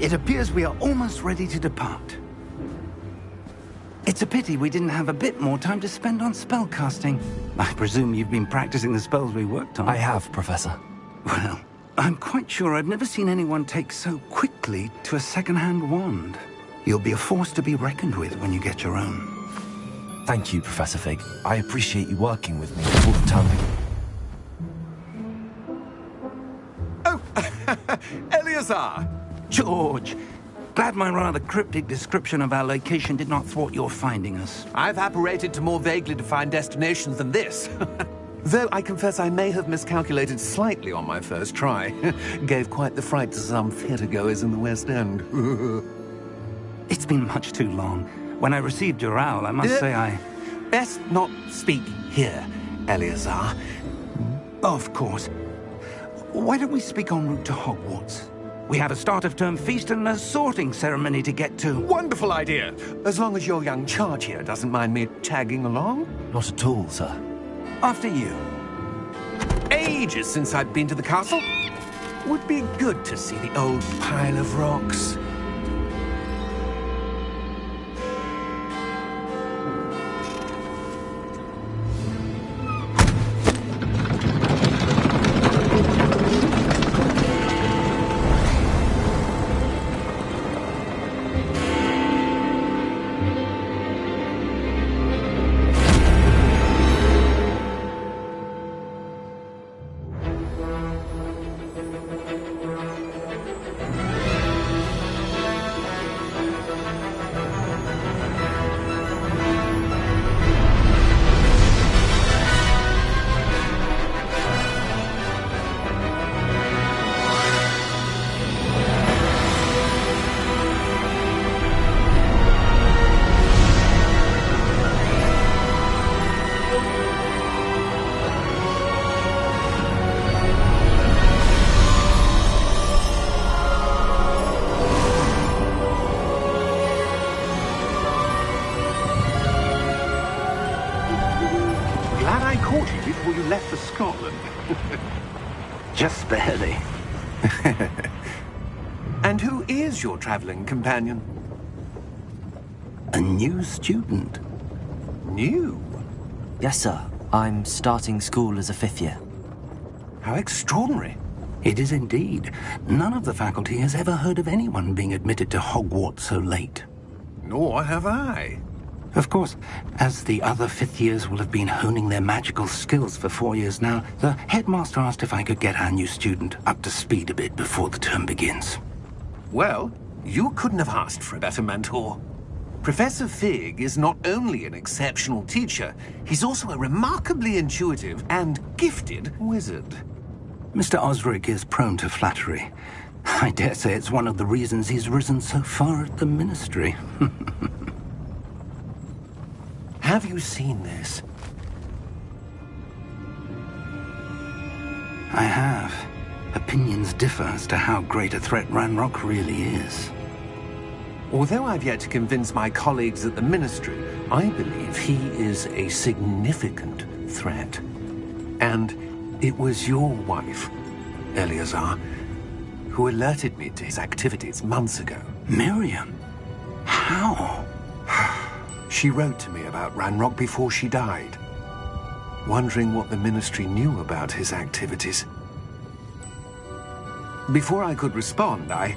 It appears we are almost ready to depart. It's a pity we didn't have a bit more time to spend on spellcasting. I presume you've been practicing the spells we worked on. I have, Professor. Well, I'm quite sure I've never seen anyone take so quickly to a second-hand wand. You'll be a force to be reckoned with when you get your own. Thank you, Professor Fig. I appreciate you working with me all the time. Oh, Eleazar! George! Glad my rather cryptic description of our location did not thwart your finding us. I've apparated to more vaguely defined destinations than this. Though I confess I may have miscalculated slightly on my first try. Gave quite the fright to some theatre-goers in the West End. It's been much too long. When I received your owl, I must say I... Best not speak here, Eleazar. Of course. Why don't we speak en route to Hogwarts? We have a start-of-term feast and a sorting ceremony to get to. Wonderful idea! As long as your young charge here doesn't mind me tagging along. Not at all, sir. After you. Ages since I've been to the castle. Would be good to see the old pile of rocks. Before you left for Scotland. Just barely. And who is your traveling companion? A new student. New? Yes, sir. I'm starting school as a 5th year. How extraordinary. It is indeed. None of the faculty has ever heard of anyone being admitted to Hogwarts so late. Nor have I. Of course, as the other 5th years will have been honing their magical skills for 4 years now, the headmaster asked if I could get our new student up to speed a bit before the term begins. Well, you couldn't have asked for a better mentor. Professor Fig is not only an exceptional teacher, he's also a remarkably intuitive and gifted wizard. Mr. Osric is prone to flattery. I dare say it's one of the reasons he's risen so far at the ministry. Have you seen this? I have. Opinions differ as to how great a threat Ranrock really is. Although I've yet to convince my colleagues at the ministry, I believe he is a significant threat. And it was your wife, Eleazar, who alerted me to his activities months ago. Miriam? How? She wrote to me about Ranrock before she died, wondering what the ministry knew about his activities. Before I could respond, I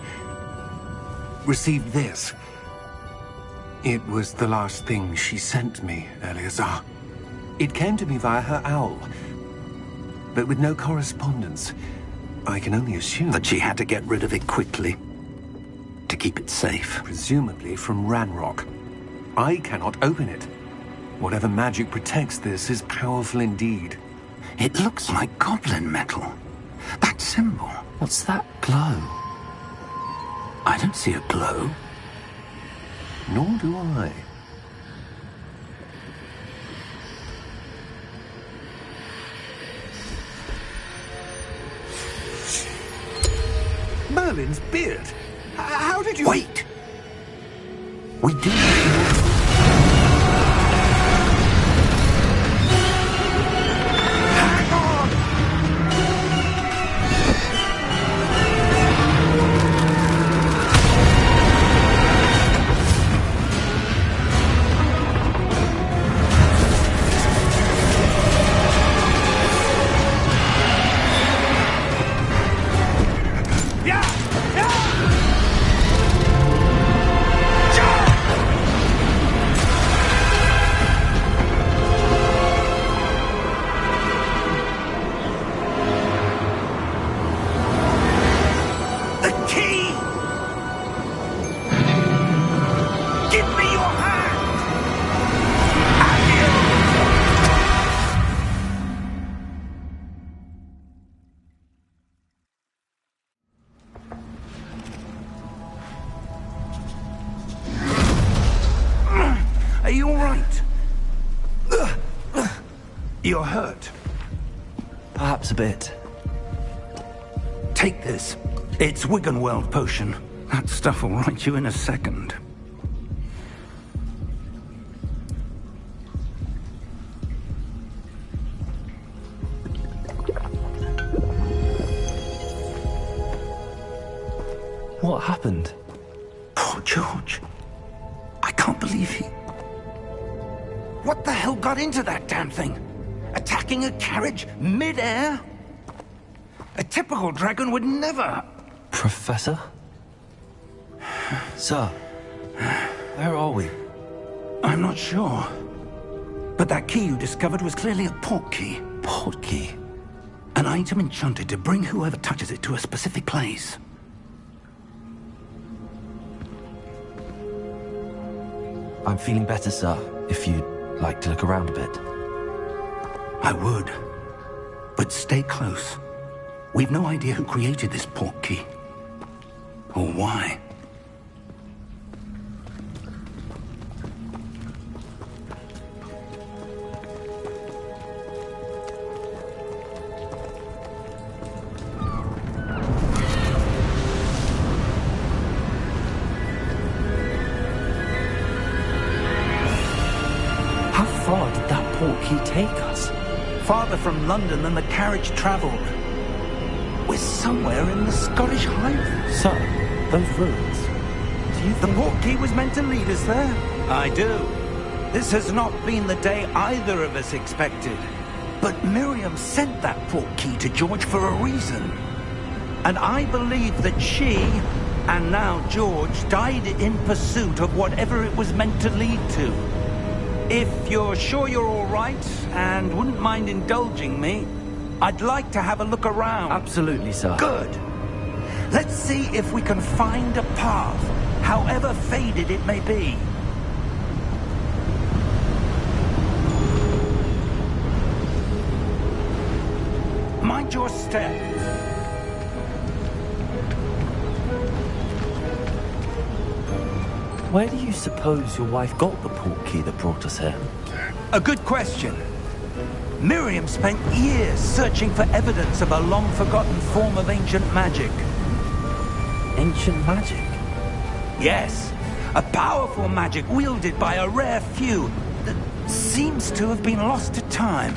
received this. It was the last thing she sent me, Eleazar. It came to me via her owl, but with no correspondence. I can only assume that she had to get rid of it quickly, to keep it safe. Presumably from Ranrock. I cannot open it. Whatever magic protects this is powerful indeed. It looks like goblin metal. That symbol. What's that glow? I don't see a glow. Nor do I. Merlin's beard. How did you... Wait! We do... Are you all right? You're hurt. Perhaps a bit. Take this. It's Wiggenweld potion. That stuff will right you in a second. What happened? Poor George. I can't believe he... What the hell got into that damn thing? Attacking a carriage mid-air? A typical dragon would never... Professor? Sir, where are we? I'm not sure. But that key you discovered was clearly a port key. Port key? An item enchanted to bring whoever touches it to a specific place. I'm feeling better, sir, if you'd like to look around a bit. I would. But stay close. We've no idea who created this port key. Or why. How far did that port key take us? Farther from London than the carriage travelled. We're somewhere in the Scottish Highlands. Sir, those ruins. Do you The think... port key was meant to lead us there? I do. This has not been the day either of us expected. But Miriam sent that port key to George for a reason. And I believe that she, and now George, died in pursuit of whatever it was meant to lead to. If you're sure you're all right, and wouldn't mind indulging me, I'd like to have a look around. Absolutely, sir. Good. Let's see if we can find a path, however faded it may be. Mind your step. Where do you suppose your wife got the port key that brought us here? A good question. Miriam spent years searching for evidence of a long-forgotten form of ancient magic. Ancient magic? Yes, a powerful magic wielded by a rare few that seems to have been lost to time.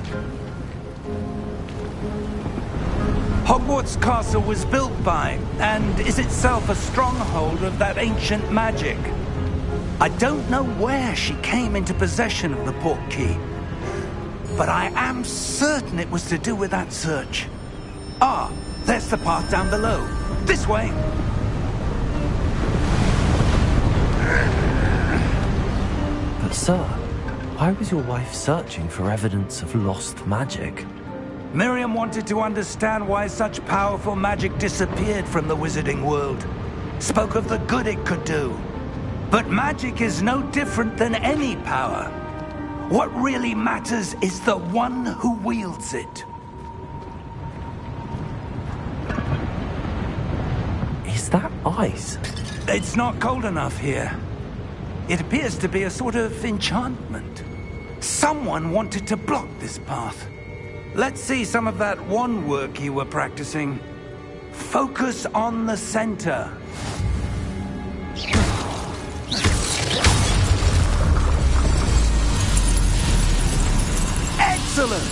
Hogwarts Castle was built by, and is itself a stronghold of that ancient magic. I don't know where she came into possession of the port key, but I am certain it was to do with that search. Ah, there's the path down below. This way. But sir, why was your wife searching for evidence of lost magic? Miriam wanted to understand why such powerful magic disappeared from the wizarding world. Spoke of the good it could do. But magic is no different than any power. What really matters is the one who wields it. Is that ice? It's not cold enough here. It appears to be a sort of enchantment. Someone wanted to block this path. Let's see some of that wand work you were practicing. Focus on the center. Excellent!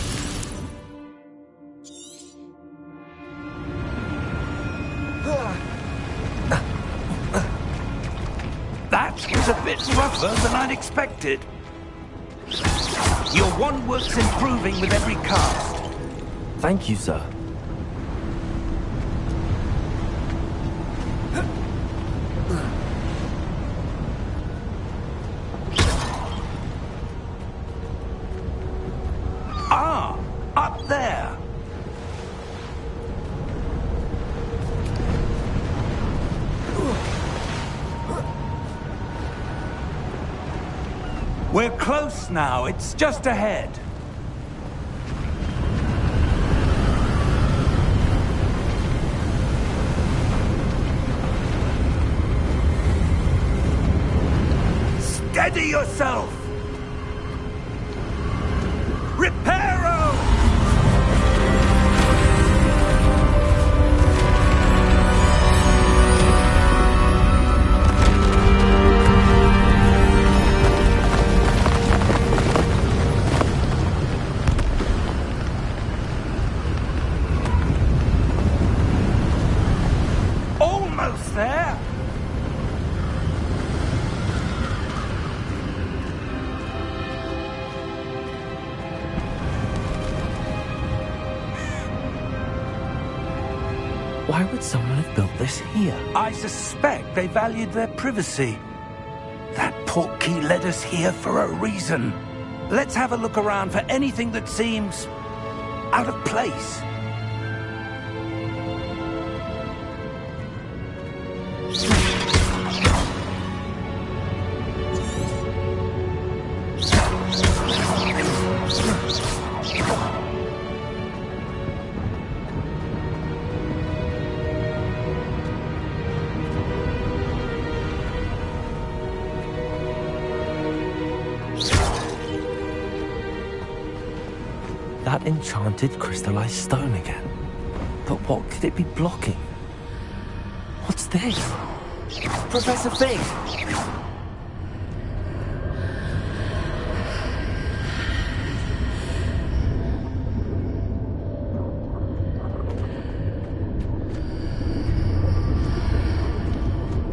That was a bit rougher than I'd expected. Your wand work's improving with every cast. Thank you, sir. Ah, up there. We're close now. It's just ahead. Steady yourself. Reparo! Almost there! Why would someone have built this here? I suspect they valued their privacy. That portkey led us here for a reason. Let's have a look around for anything that seems out of place. That enchanted crystallized stone again. But what could it be blocking? What's this? Professor Fig!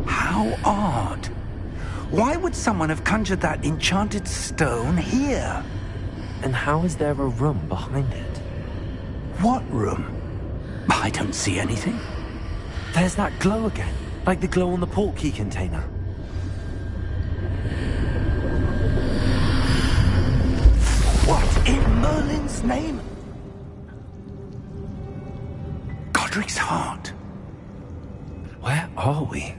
How odd. Why would someone have conjured that enchanted stone here? And how is there a room behind it? What room? I don't see anything. There's that glow again, like the glow on the portkey container. What in Merlin's name? Godric's heart. Where are we?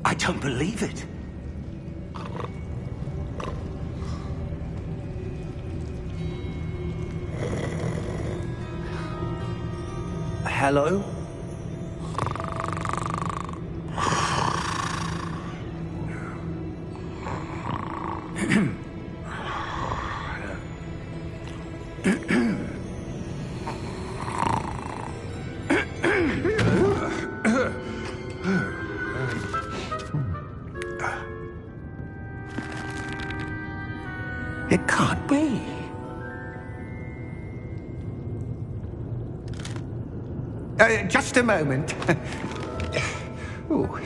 I don't believe it. Hello? It can't be. Just a moment. Oh.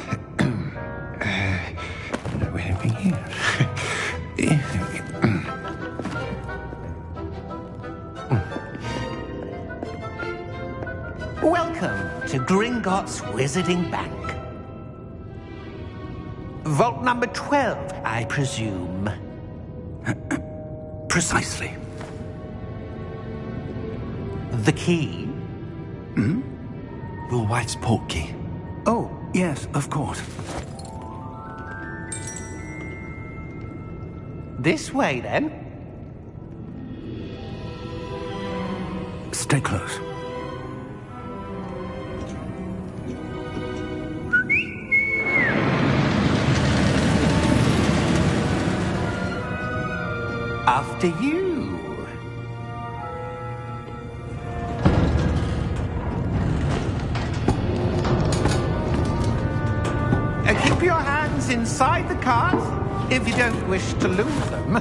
No anything here. Welcome to Gringotts Wizarding Bank. Vault number 12, I presume. Precisely. The key? Your wife's portkey. Oh, yes, of course. This way, then. Stay close. After you. Keep your hands inside the cart if you don't wish to lose them.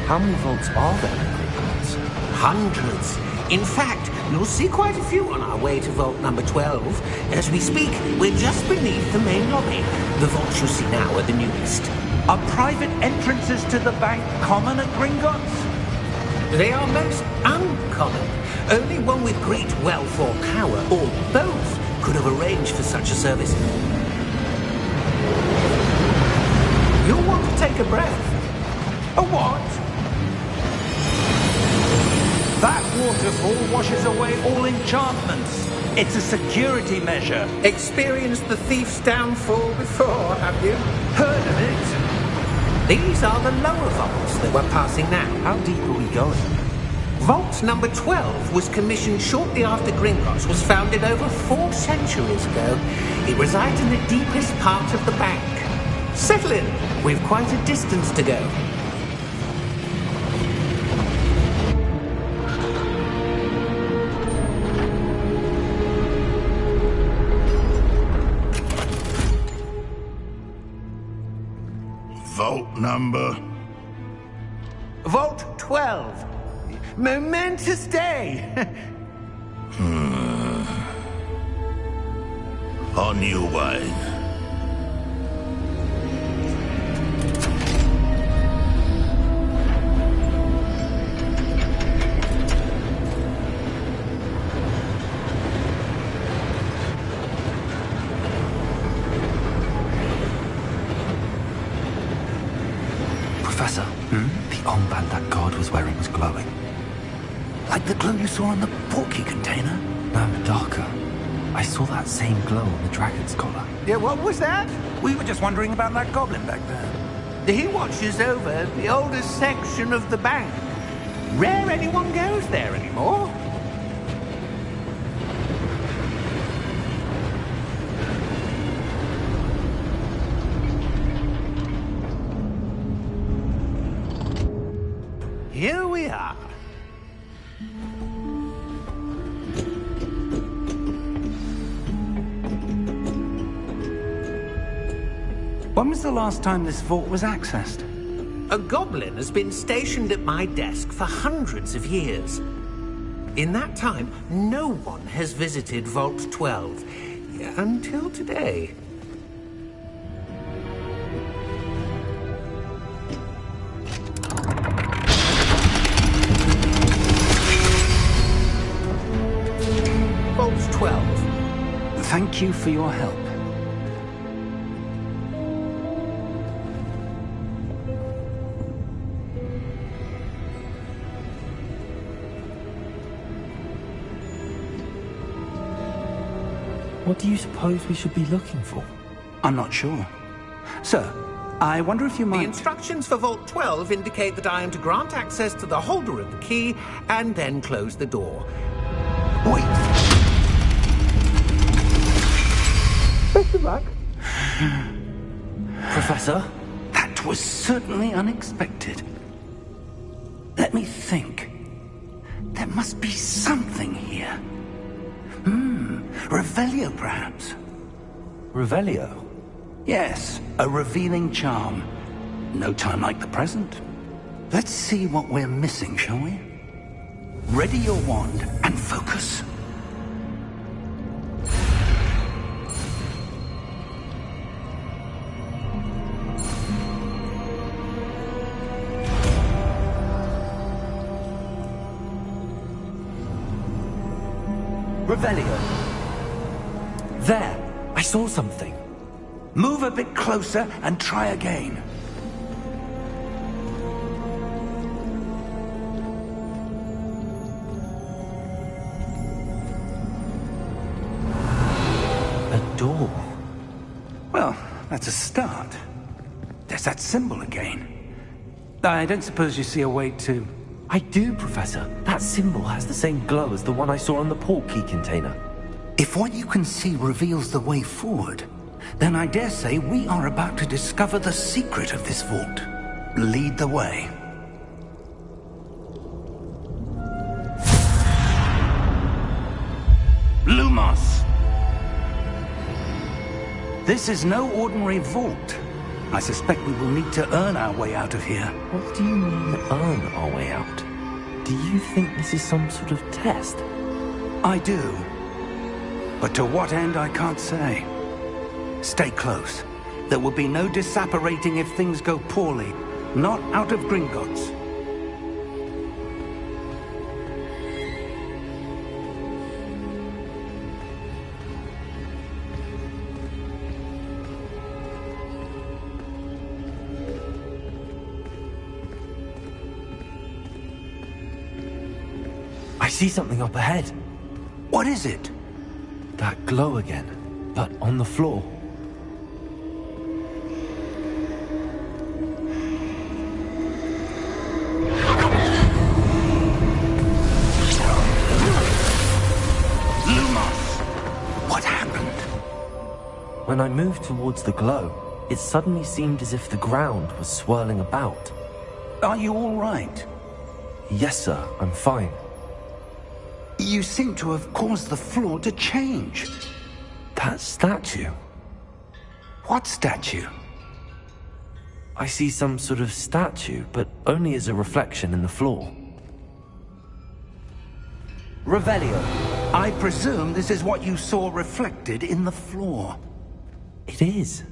How many vaults are there in Hogwarts? Hundreds. In fact, you'll see quite a few on our way to vault number 12. As we speak, we're just beneath the main lobby. The vaults you see now are the newest. Are private entrances to the bank common at Gringotts? They are most uncommon. Only one with great wealth or power, or both, could have arranged for such a service. You'll want to take a breath. A what? That waterfall washes away all enchantments. It's a security measure. Experienced the thief's downfall before, have you? Heard of it? These are the lower vaults that we're passing now. How deep are we going? Vault number 12 was commissioned shortly after Gringotts was founded over 4 centuries ago. It resides in the deepest part of the bank. Settle in. We've quite a distance to go. Vault number? Vault 12. Momentous day. On your way. Professor, the armband that guard was wearing was glowing. Like the glow you saw in the portkey container? No, darker. I saw that same glow on the dragon's collar. Yeah, what was that? We were just wondering about that goblin back there. He watches over the oldest section of the bank. Rare anyone goes there anymore. Here we are. When was the last time this vault was accessed? A goblin has been stationed at my desk for hundreds of years. In that time, no one has visited Vault 12. Until today. Vault 12. Thank you for your help. What do you suppose we should be looking for? I'm not sure. Sir, I wonder if you might... The instructions for Vault 12 indicate that I am to grant access to the holder of the key and then close the door. Wait! Best of luck. Professor? That was certainly unexpected. Let me think. There must be something here. Revelio, perhaps? Revelio? Yes, a revealing charm. No time like the present. Let's see what we're missing, shall we? Ready your wand and focus. Revelio. There! I saw something. Move a bit closer and try again. A door. Well, that's a start. There's that symbol again. I don't suppose you see a way to... I do, Professor. That symbol has the same glow as the one I saw on the portkey container. If what you can see reveals the way forward, then I dare say we are about to discover the secret of this vault. Lead the way. Lumos! This is no ordinary vault. I suspect we will need to earn our way out of here. What do you mean, earn our way out? Do you think this is some sort of test? I do. But to what end, I can't say. Stay close. There will be no disapparating if things go poorly. Not out of Gringotts. I see something up ahead. What is it? That glow again, but on the floor. When I moved towards the glow, it suddenly seemed as if the ground was swirling about. Are you all right? Yes, sir, I'm fine. You seem to have caused the floor to change. That statue? What statue? I see some sort of statue, but only as a reflection in the floor. Revelio, I presume this is what you saw reflected in the floor. It is.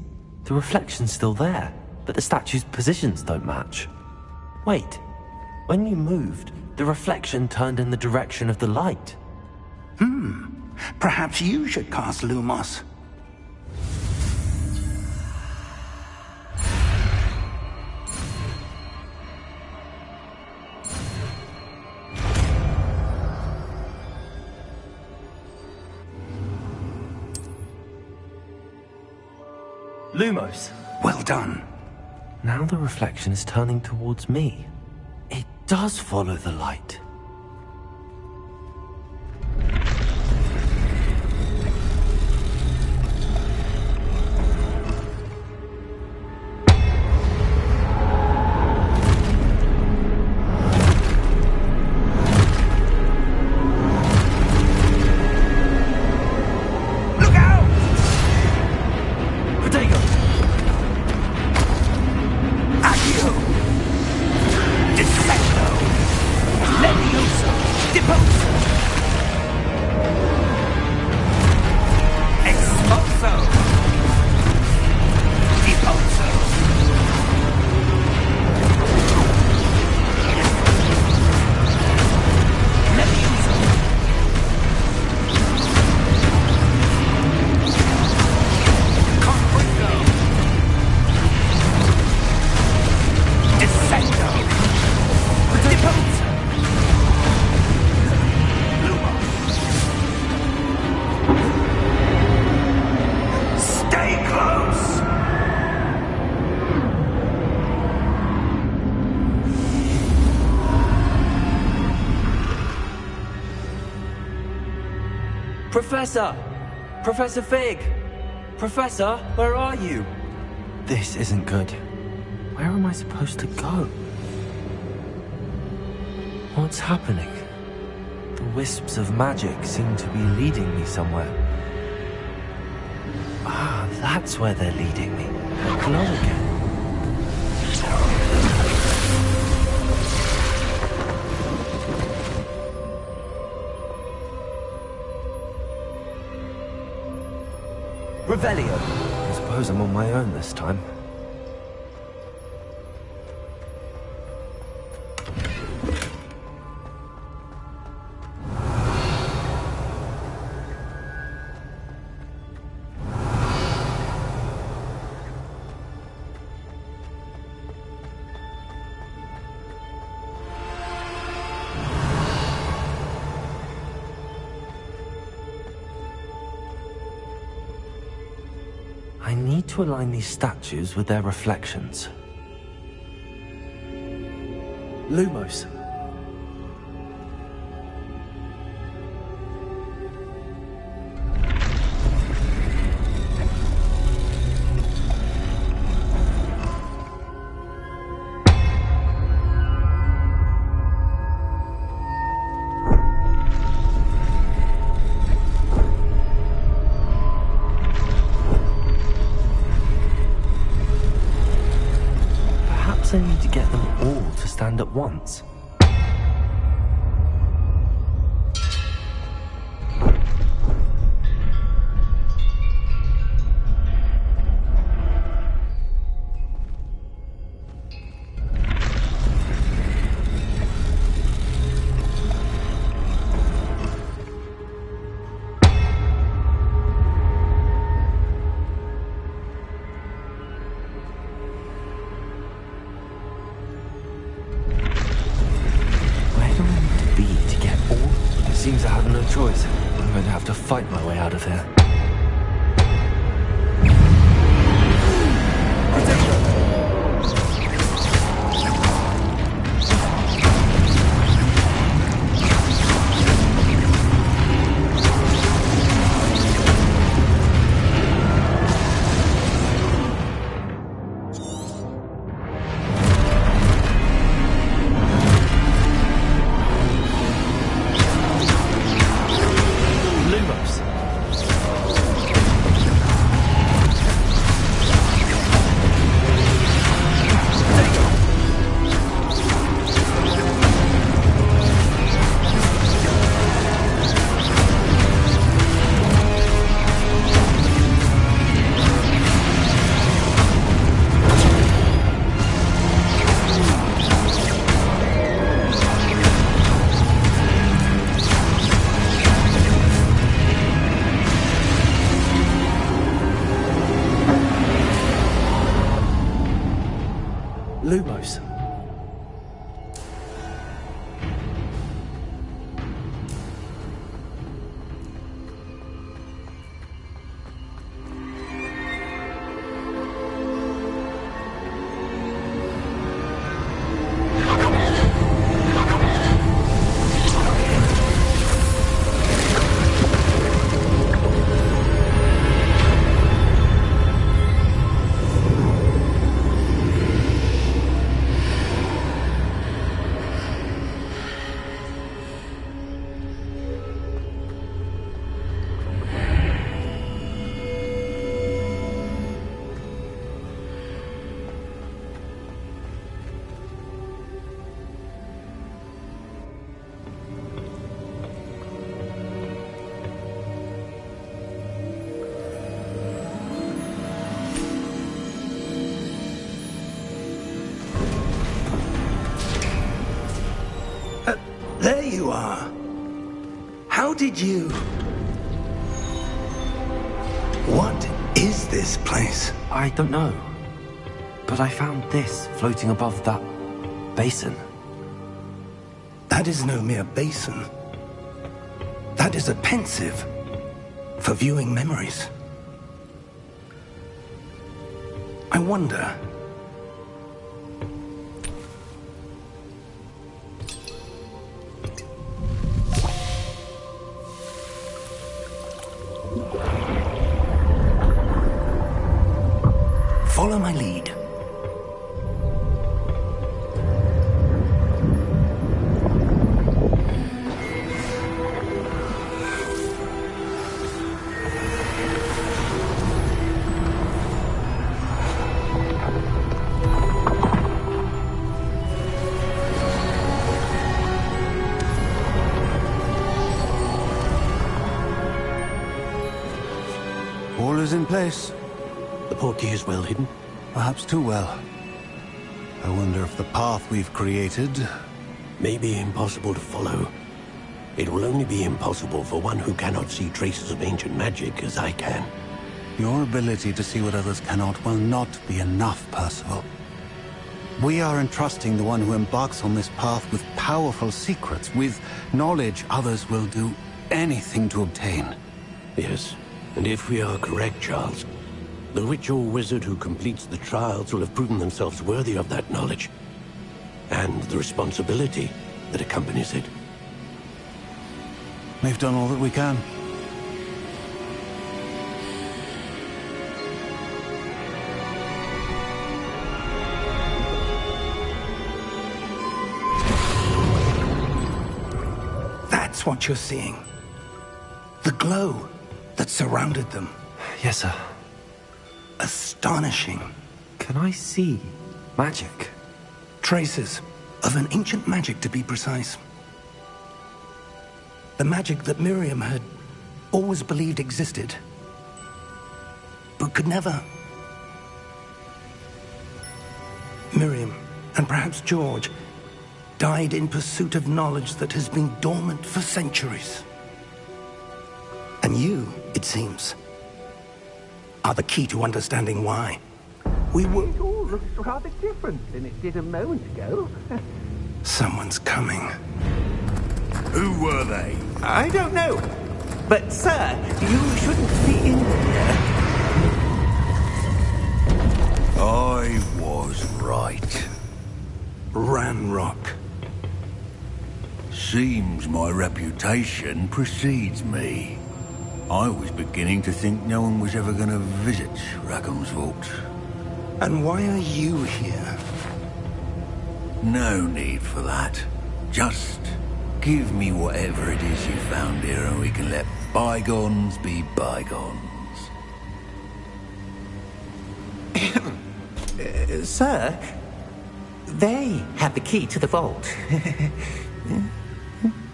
The reflection's still there, but the statue's positions don't match. Wait, when you moved, the reflection turned in the direction of the light. Perhaps you should cast Lumos. Lumos! Well done. Now the reflection is turning towards me. It does follow the light. Professor! Professor Fig! Professor, where are you? This isn't good. Where am I supposed to go? What's happening? The wisps of magic seem to be leading me somewhere. Ah, that's where they're leading me. The glow again. Revelio. I suppose I'm on my own this time. I need to align these statues with their reflections. Lumos. I need to get them all to stand at once. Seems I have no choice. I'm going to have to fight my way out of here. you are. How did you... What is this place? I don't know. But I found this floating above that basin. That is no mere basin. That is a pensive for viewing memories. I wonder... Follow my lead. All is in place. The portkey is well hidden. Perhaps too well. I wonder if the path we've created... May be impossible to follow. It will only be impossible for one who cannot see traces of ancient magic as I can. Your ability to see what others cannot will not be enough, Percival. We are entrusting the one who embarks on this path with powerful secrets, with knowledge others will do anything to obtain. Yes, and if we are correct, Charles, the witch or wizard who completes the trials will have proven themselves worthy of that knowledge, and the responsibility that accompanies it. We've done all that we can. That's what you're seeing. The glow that surrounded them. Yes, sir. Astonishing. Can I see magic? Traces of an ancient magic, to be precise. The magic that Miriam had always believed existed, but could never. Miriam, and perhaps George, died in pursuit of knowledge that has been dormant for centuries. And you, it seems, are the key to understanding why. We were... It all looks rather different than it did a moment ago. Someone's coming. Who were they? I don't know. But, sir, you shouldn't be in here. I was right. Ranrock. Seems my reputation precedes me. I was beginning to think no one was ever going to visit Rackham's Vault. And why are you here? No need for that. Just give me whatever it is you found here and we can let bygones be bygones. Sir, they have the key to the vault.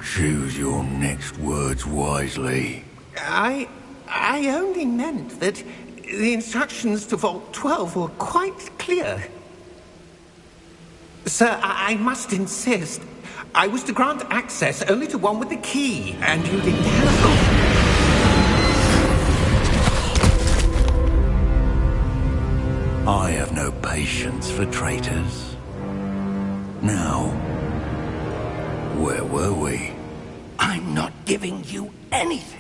Choose your next words wisely. I only meant that the instructions to Vault 12 were quite clear. Sir, I must insist. I was to grant access only to one with the key, and you didn't have... I have no patience for traitors. Now, where were we? I'm not giving you anything.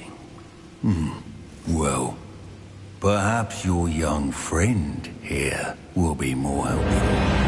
Well, perhaps your young friend here will be more helpful.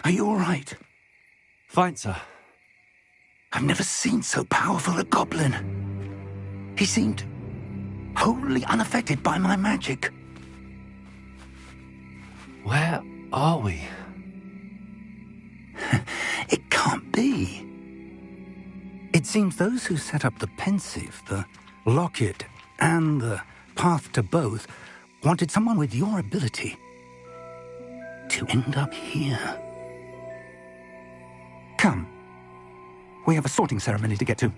Are you all right? Fine, sir. I've never seen so powerful a goblin. He seemed wholly unaffected by my magic. Where are we? It can't be. It seems those who set up the pensive, the locket, and the path to both wanted someone with your ability to end up here. Come. We have a sorting ceremony to get to.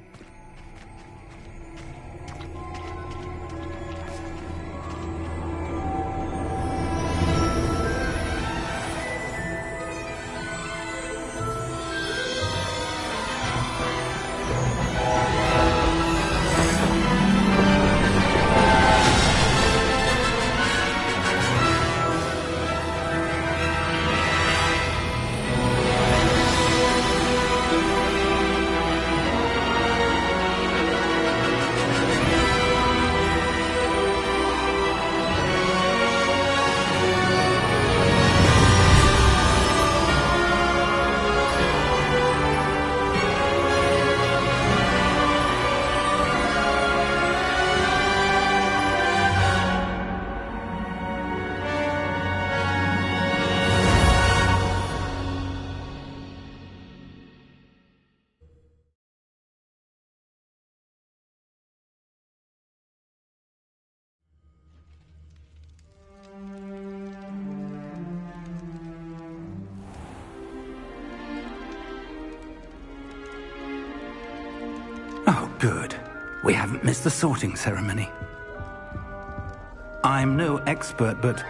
Oh, good. We haven't missed the sorting ceremony. I'm no expert, but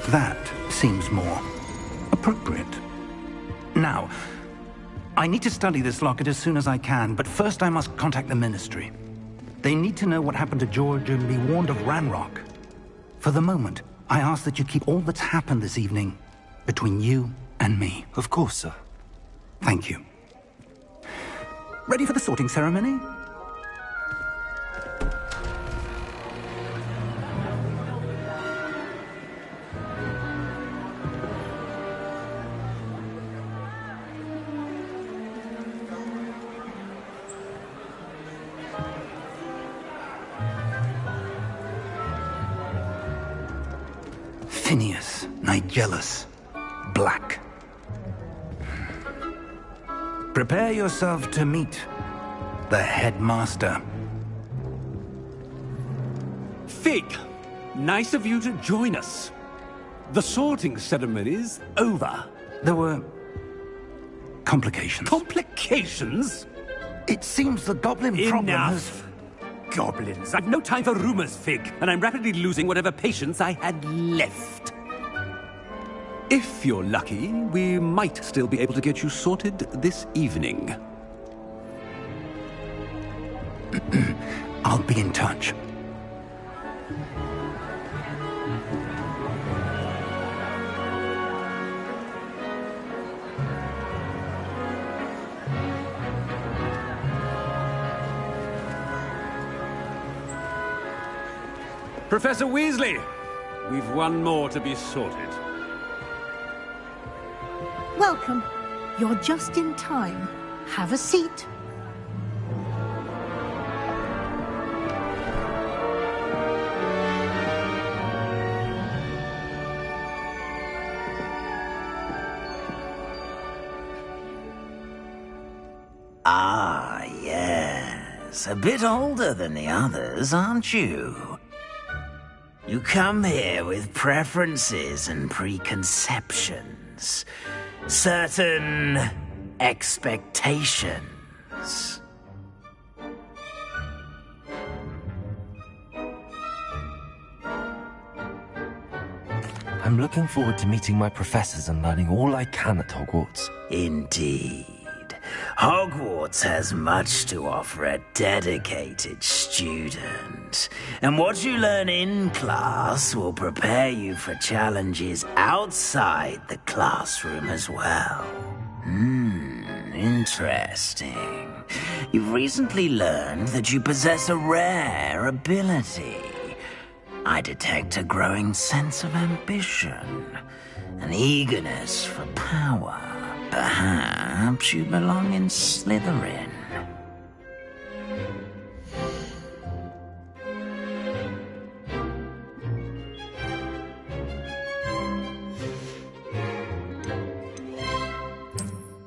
that seems more appropriate. Now, I need to study this locket as soon as I can, but first I must contact the Ministry. They need to know what happened to George and be warned of Ranrock. For the moment, I ask that you keep all that's happened this evening between you and me. Of course, sir. Thank you. Ready for the sorting ceremony? Phineas, Nigellus, Black. Prepare yourself to meet the headmaster. Fig, nice of you to join us. The sorting ceremony's over. There were complications. Complications? It seems the goblin problem has... Enough. Goblins. I've no time for rumors, Fig, and I'm rapidly losing whatever patience I had left. If you're lucky, we might still be able to get you sorted this evening. I'll be in touch. Professor Weasley, we've one more to be sorted. Welcome. You're just in time. Have a seat. Ah, yes. A bit older than the others, aren't you? You come here with preferences and preconceptions. Certain expectations. I'm looking forward to meeting my professors and learning all I can at Hogwarts. Indeed. Hogwarts has much to offer a dedicated student. And what you learn in class will prepare you for challenges outside the classroom as well. Interesting. You've recently learned that you possess a rare ability. I detect a growing sense of ambition, an eagerness for power. Perhaps you belong in Slytherin.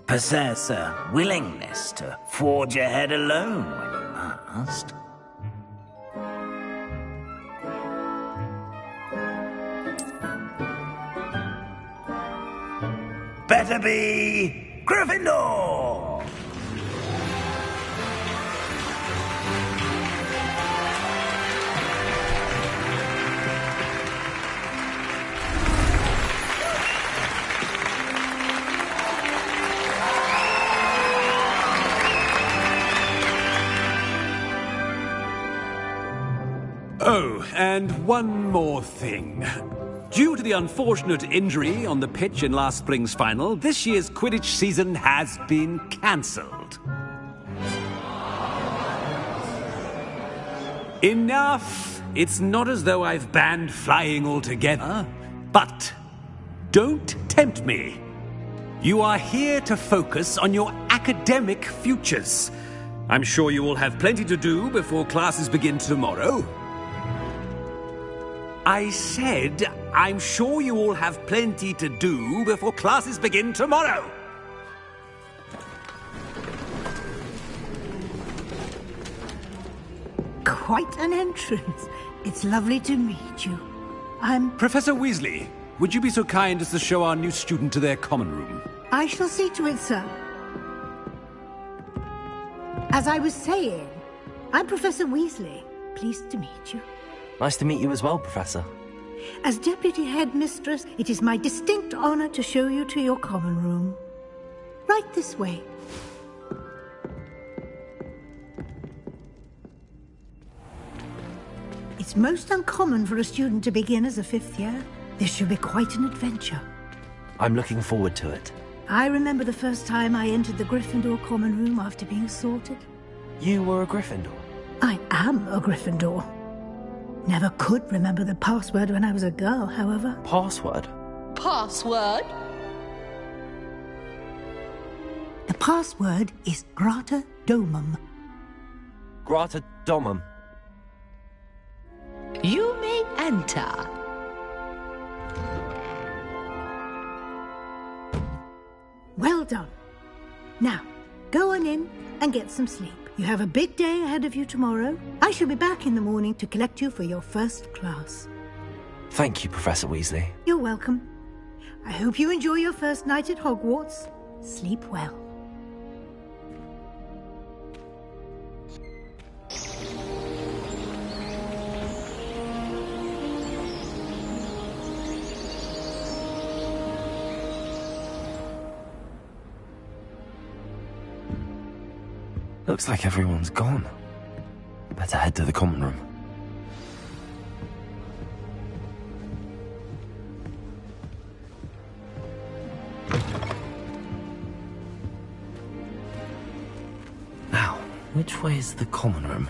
Possess a willingness to forge ahead alone when you must. Better be Gryffindor! Oh, and one more thing. Due to the unfortunate injury on the pitch in last spring's final, this year's Quidditch season has been cancelled. Enough! It's not as though I've banned flying altogether, but don't tempt me. You are here to focus on your academic futures. I'm sure you will have plenty to do before classes begin tomorrow. I said, I'm sure you all have plenty to do before classes begin tomorrow. Quite an entrance. It's lovely to meet you. I'm... Professor Weasley, would you be so kind as to show our new student to their common room? I shall see to it, sir. As I was saying, I'm Professor Weasley. Pleased to meet you. Nice to meet you as well, Professor. As Deputy Headmistress, it is my distinct honor to show you to your common room. Right this way. It's most uncommon for a student to begin as a fifth year. This should be quite an adventure. I'm looking forward to it. I remember the first time I entered the Gryffindor common room after being sorted. You were a Gryffindor? I am a Gryffindor. Never could remember the password when I was a girl, however. Password? Password? The password is Grata Domum. Grata Domum. You may enter. Well done. Now, go on in and get some sleep. You have a big day ahead of you tomorrow. I shall be back in the morning to collect you for your first class. Thank you, Professor Weasley. You're welcome. I hope you enjoy your first night at Hogwarts. Sleep well. Looks like everyone's gone. Better head to the common room. Now, which way is the common room?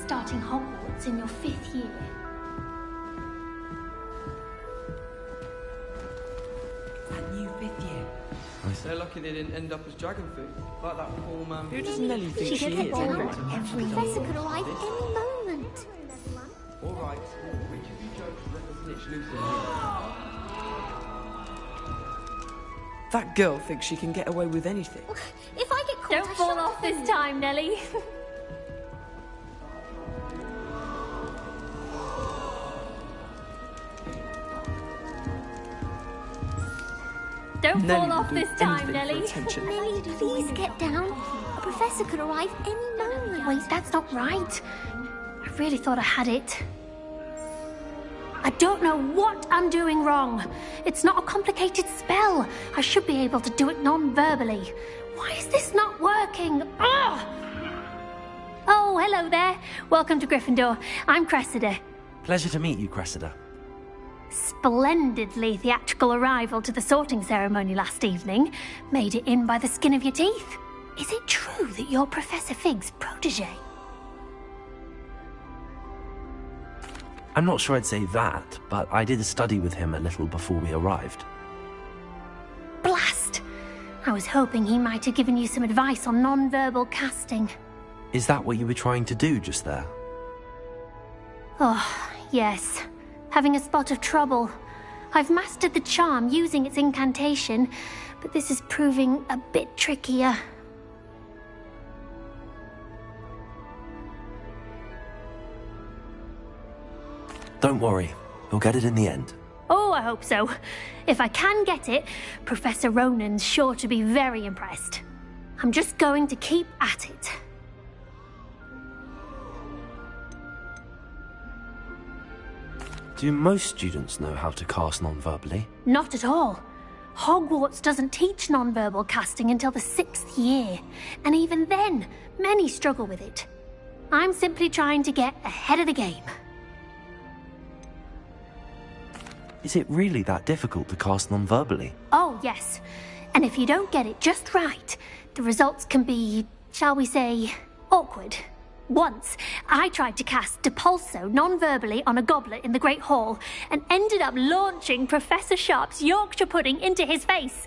Starting Hogwarts in your 5th year. That new 5th year. They're lucky they didn't end up as dragon food, like that poor man. Who does Nelly think she is? Every professor could arrive any moment. All right, which of you jokes let the snitch loose in here? That girl thinks she can get away with anything. If I get caught, Don't fall off this time, Nelly. Don't fall off this time, Nelly. Nelly, please get down. A professor could arrive any moment. Wait, that's not right. I really thought I had it. I don't know what I'm doing wrong. It's not a complicated spell. I should be able to do it non-verbally. Why is this not working? Ugh! Oh, hello. Hello there. Welcome to Gryffindor. I'm Cressida. Pleasure to meet you, Cressida. Splendidly theatrical arrival to the sorting ceremony last evening. Made it in by the skin of your teeth. Is it true that you're Professor Fig's protege? I'm not sure I'd say that, but I did study with him a little before we arrived. Blast! I was hoping he might have given you some advice on non-verbal casting. Is that what you were trying to do just there? Oh, yes. Having a spot of trouble. I've mastered the charm using its incantation, but this is proving a bit trickier. Don't worry, we'll get it in the end. Oh, I hope so. If I can get it, Professor Ronan's sure to be very impressed. I'm just going to keep at it. Do most students know how to cast non-verbally? Not at all. Hogwarts doesn't teach non-verbal casting until the 6th year, and even then, many struggle with it. I'm simply trying to get ahead of the game. Is it really that difficult to cast non-verbally? Oh, yes. And if you don't get it just right, the results can be, shall we say, awkward. Once, I tried to cast Depulso non-verbally on a goblet in the Great Hall and ended up launching Professor Sharp's Yorkshire pudding into his face.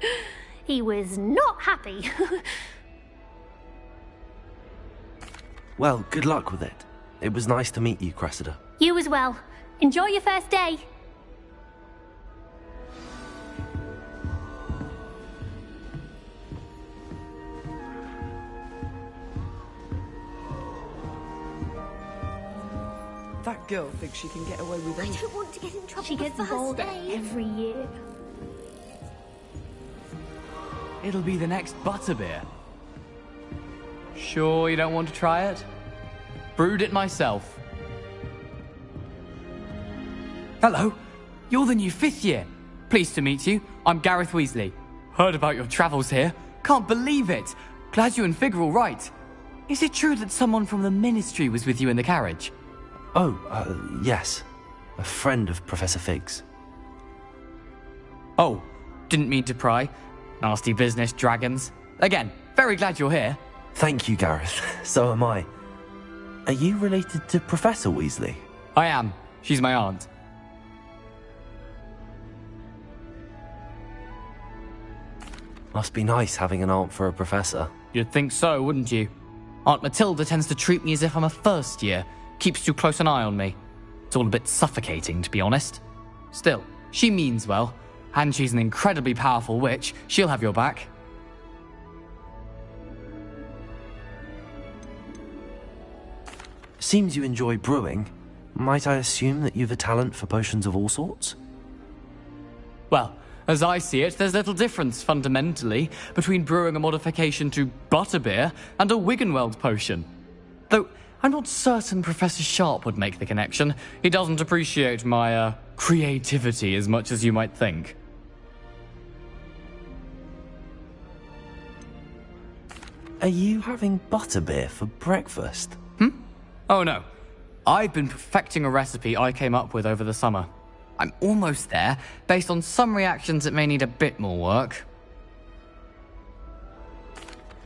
He was not happy. Well, good luck with it. It was nice to meet you, Cressida. You as well. Enjoy your first day. That girl thinks she can get away with I anything. don't want to get in trouble. She gets bolder every year. It'll be the next butterbeer. Sure you don't want to try it? Brewed it myself. Hello, you're the new 5th year. Pleased to meet you. I'm Gareth Weasley. Heard about your travels here. Can't believe it. Glad you and Fig are all right. Is it true that someone from the Ministry was with you in the carriage? Oh, yes. A friend of Professor Fig's. Oh, didn't mean to pry. Nasty business, dragons. Again, very glad you're here. Thank you, Gareth. So am I. Are you related to Professor Weasley? I am. She's my aunt. Must be nice having an aunt for a professor. You'd think so, wouldn't you? Aunt Matilda tends to treat me as if I'm a first year. Keeps too close an eye on me. It's all a bit suffocating, to be honest. Still, she means well, and she's an incredibly powerful witch. She'll have your back. Seems you enjoy brewing. Might I assume that you've a talent for potions of all sorts? Well, as I see it, there's little difference, fundamentally, between brewing a modification to butterbeer and a Wiggenweld potion. Though, I'm not certain Professor Sharp would make the connection. He doesn't appreciate my, creativity as much as you might think. Are you having butterbeer for breakfast? Oh no. I've been perfecting a recipe I came up with over the summer. I'm almost there, based on some reactions that may need a bit more work.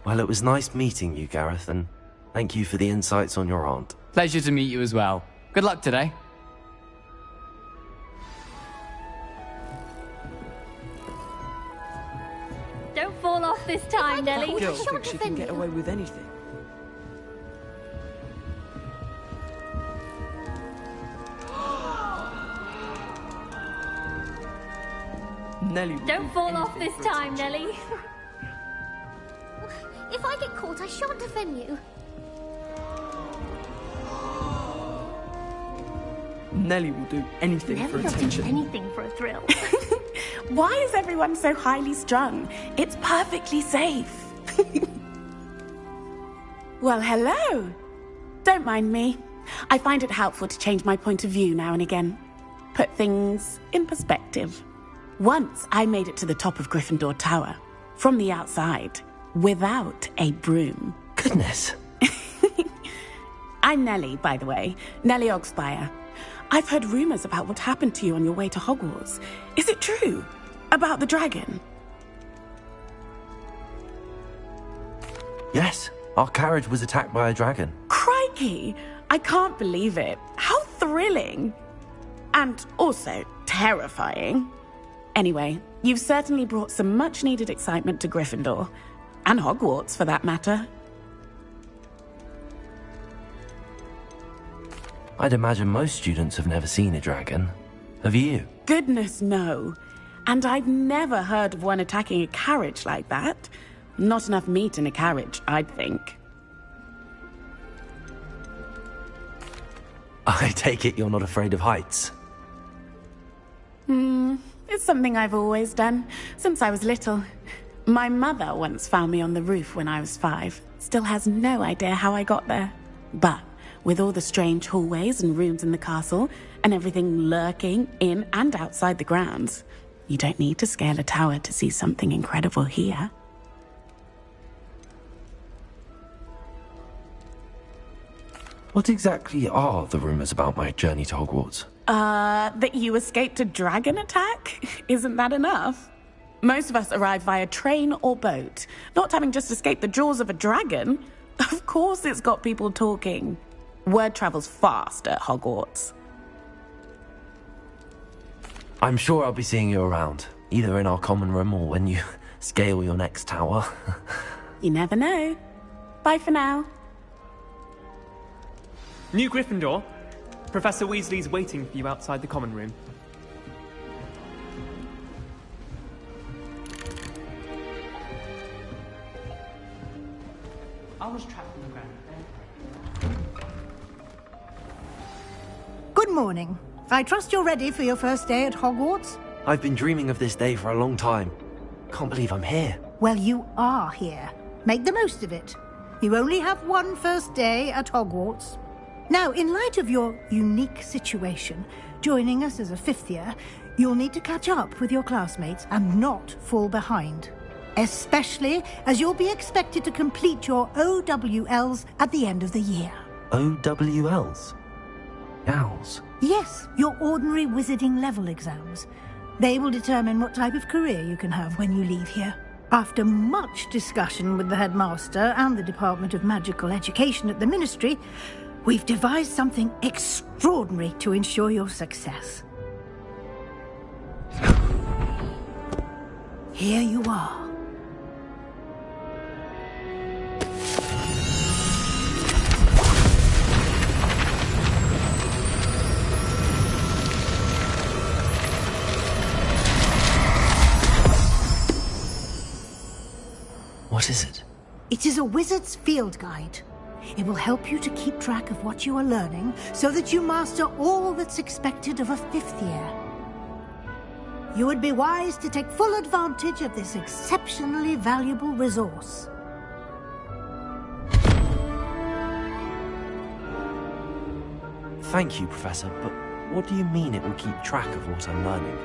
Well, it was nice meeting you, Gareth, and thank you for the insights on your aunt. Pleasure to meet you as well. Good luck today. Don't fall off this time, Nelly. Girl thinks she can get away with anything. Nelly will Don't do fall off anything this for time, attention. Nelly. If I get caught, I shan't offend you. Nelly will do anything for Nelly will do attention. anything for a thrill. Why is everyone so highly strung? It's perfectly safe. Well, hello. Don't mind me. I find it helpful to change my point of view now and again. Put things in perspective. Once I made it to the top of Gryffindor Tower, from the outside, without a broom. Goodness. I'm Nellie, by the way. Nellie Ogspire. I've heard rumors about what happened to you on your way to Hogwarts. Is it true? About the dragon? Yes, our carriage was attacked by a dragon. Crikey! I can't believe it. How thrilling! And also terrifying. Anyway, you've certainly brought some much-needed excitement to Gryffindor. And Hogwarts, for that matter. I'd imagine most students have never seen a dragon. Have you? Goodness, no. And I've never heard of one attacking a carriage like that. Not enough meat in a carriage, I'd think. I take it you're not afraid of heights? It's something I've always done, since I was little. My mother once found me on the roof when I was 5. Still has no idea how I got there. But with all the strange hallways and rooms in the castle, and everything lurking in and outside the grounds, you don't need to scale a tower to see something incredible here. What exactly are the rumors about my journey to Hogwarts? That you escaped a dragon attack? Isn't that enough? Most of us arrive via train or boat, not having just escaped the jaws of a dragon. Of course it's got people talking. Word travels fast at Hogwarts. I'm sure I'll be seeing you around, either in our common room or when you scale your next tower. You never know. Bye for now. New Gryffindor, Professor Weasley's waiting for you outside the common room. I was trapped in the ground. Good morning. I trust you're ready for your first day at Hogwarts? I've been dreaming of this day for a long time. Can't believe I'm here. Well, you are here. Make the most of it. You only have one first day at Hogwarts. Now, in light of your unique situation, joining us as a 5th year, you'll need to catch up with your classmates and not fall behind. Especially as you'll be expected to complete your OWLs at the end of the year. OWLs? Owls? Yes, your ordinary wizarding level exams. They will determine what type of career you can have when you leave here. After much discussion with the headmaster and the Department of Magical Education at the Ministry, we've devised something extraordinary to ensure your success. Here you are. What is it? It is a wizard's field guide. It will help you to keep track of what you are learning so that you master all that's expected of a 5th year. You would be wise to take full advantage of this exceptionally valuable resource. Thank you, Professor, but what do you mean it will keep track of what I'm learning?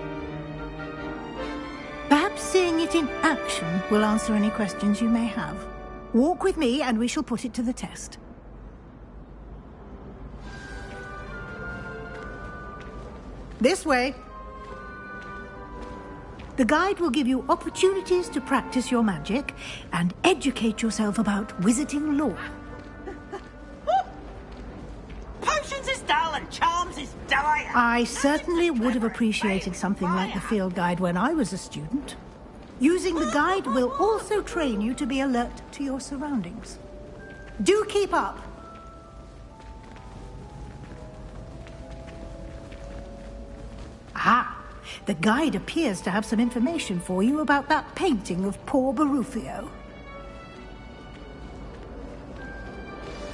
Perhaps seeing it in action will answer any questions you may have. Walk with me and we shall put it to the test. This way. The guide will give you opportunities to practice your magic and educate yourself about wizarding lore. Potions is dull and charms is dire. I certainly would have appreciated something like the field guide when I was a student. Using the guide will also train you to be alert to your surroundings. Do keep up. Ah, the guide appears to have some information for you about that painting of poor Barufio.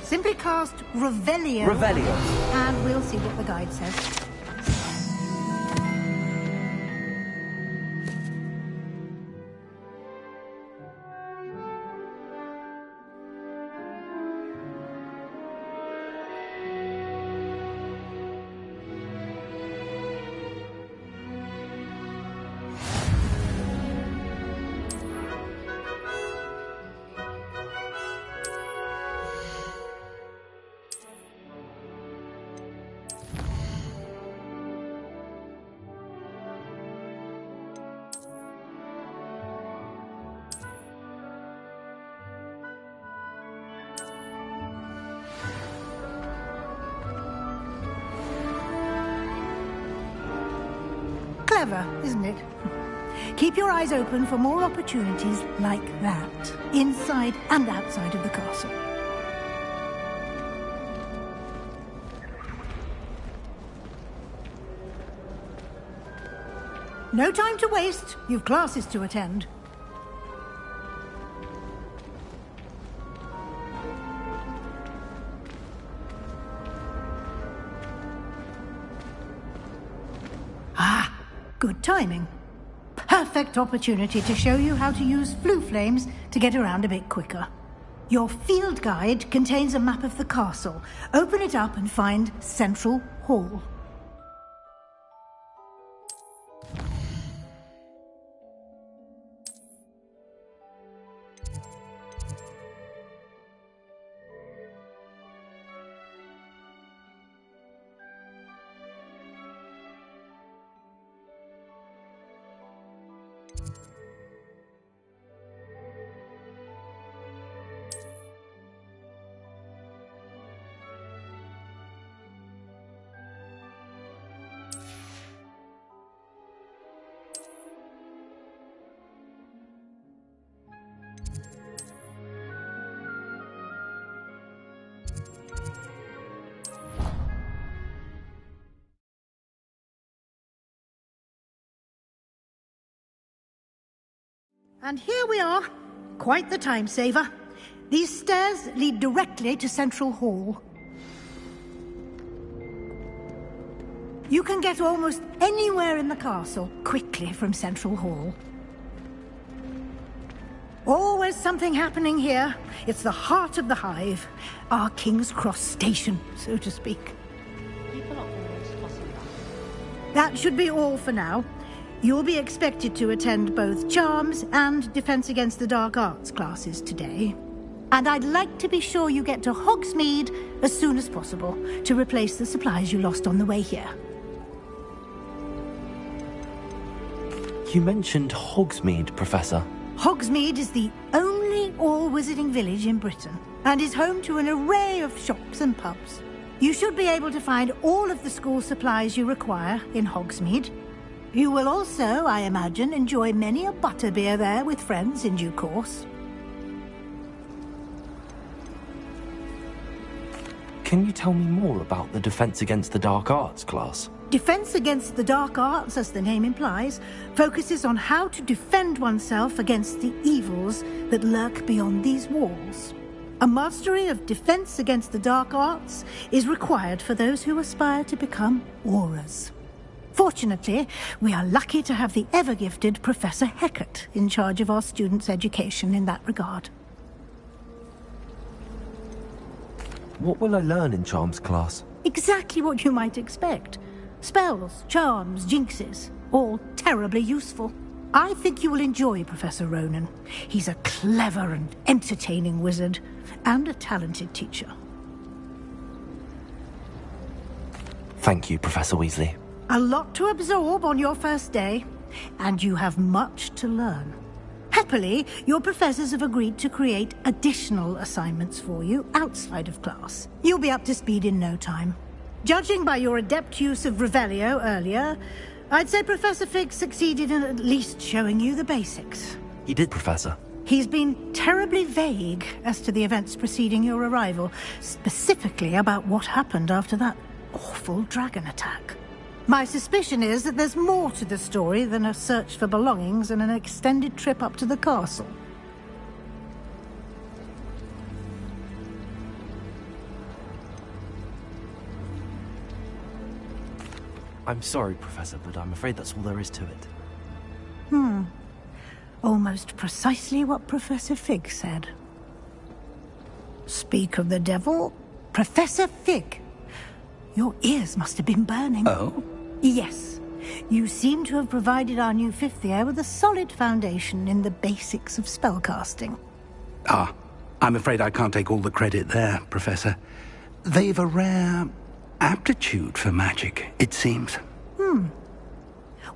Simply cast Revelio. Revelio. And we'll see what the guide says. Clever, isn't it? Keep your eyes open for more opportunities like that, inside and outside of the castle. No time to waste. You've classes to attend. Ah, good timing. Perfect opportunity to show you how to use flue flames to get around a bit quicker. Your field guide contains a map of the castle. Open it up and find Central Hall. And here we are. Quite the time saver. These stairs lead directly to Central Hall. You can get almost anywhere in the castle quickly from Central Hall. Always something happening here. It's the heart of the hive. Our King's Cross station, so to speak. That should be all for now. You'll be expected to attend both Charms and Defense Against the Dark Arts classes today. And I'd like to be sure you get to Hogsmeade as soon as possible to replace the supplies you lost on the way here. You mentioned Hogsmeade, Professor. Hogsmeade is the only all-wizarding village in Britain and is home to an array of shops and pubs. You should be able to find all of the school supplies you require in Hogsmeade. You will also, I imagine, enjoy many a butterbeer there with friends in due course. Can you tell me more about the Defense Against the Dark Arts class? Defense Against the Dark Arts, as the name implies, focuses on how to defend oneself against the evils that lurk beyond these walls. A mastery of Defense Against the Dark Arts is required for those who aspire to become Aurors. Fortunately, we are lucky to have the ever-gifted Professor Hecat in charge of our students' education in that regard. What will I learn in Charms class? Exactly what you might expect. Spells, charms, jinxes, all terribly useful. I think you will enjoy Professor Ronan. He's a clever and entertaining wizard, and a talented teacher. Thank you, Professor Weasley. A lot to absorb on your first day, and you have much to learn. Happily, your professors have agreed to create additional assignments for you outside of class. You'll be up to speed in no time. Judging by your adept use of Revelio earlier, I'd say Professor Fig succeeded in at least showing you the basics. He did, Professor. He's been terribly vague as to the events preceding your arrival, specifically about what happened after that awful dragon attack. My suspicion is that there's more to the story than a search for belongings and an extended trip up to the castle. I'm sorry, Professor, but I'm afraid that's all there is to it. Almost precisely what Professor Fig said. Speak of the devil, Professor Fig. Your ears must have been burning. Oh? Yes. You seem to have provided our new fifth year with a solid foundation in the basics of spellcasting. Ah, I'm afraid I can't take all the credit there, Professor. They've a rare aptitude for magic, it seems.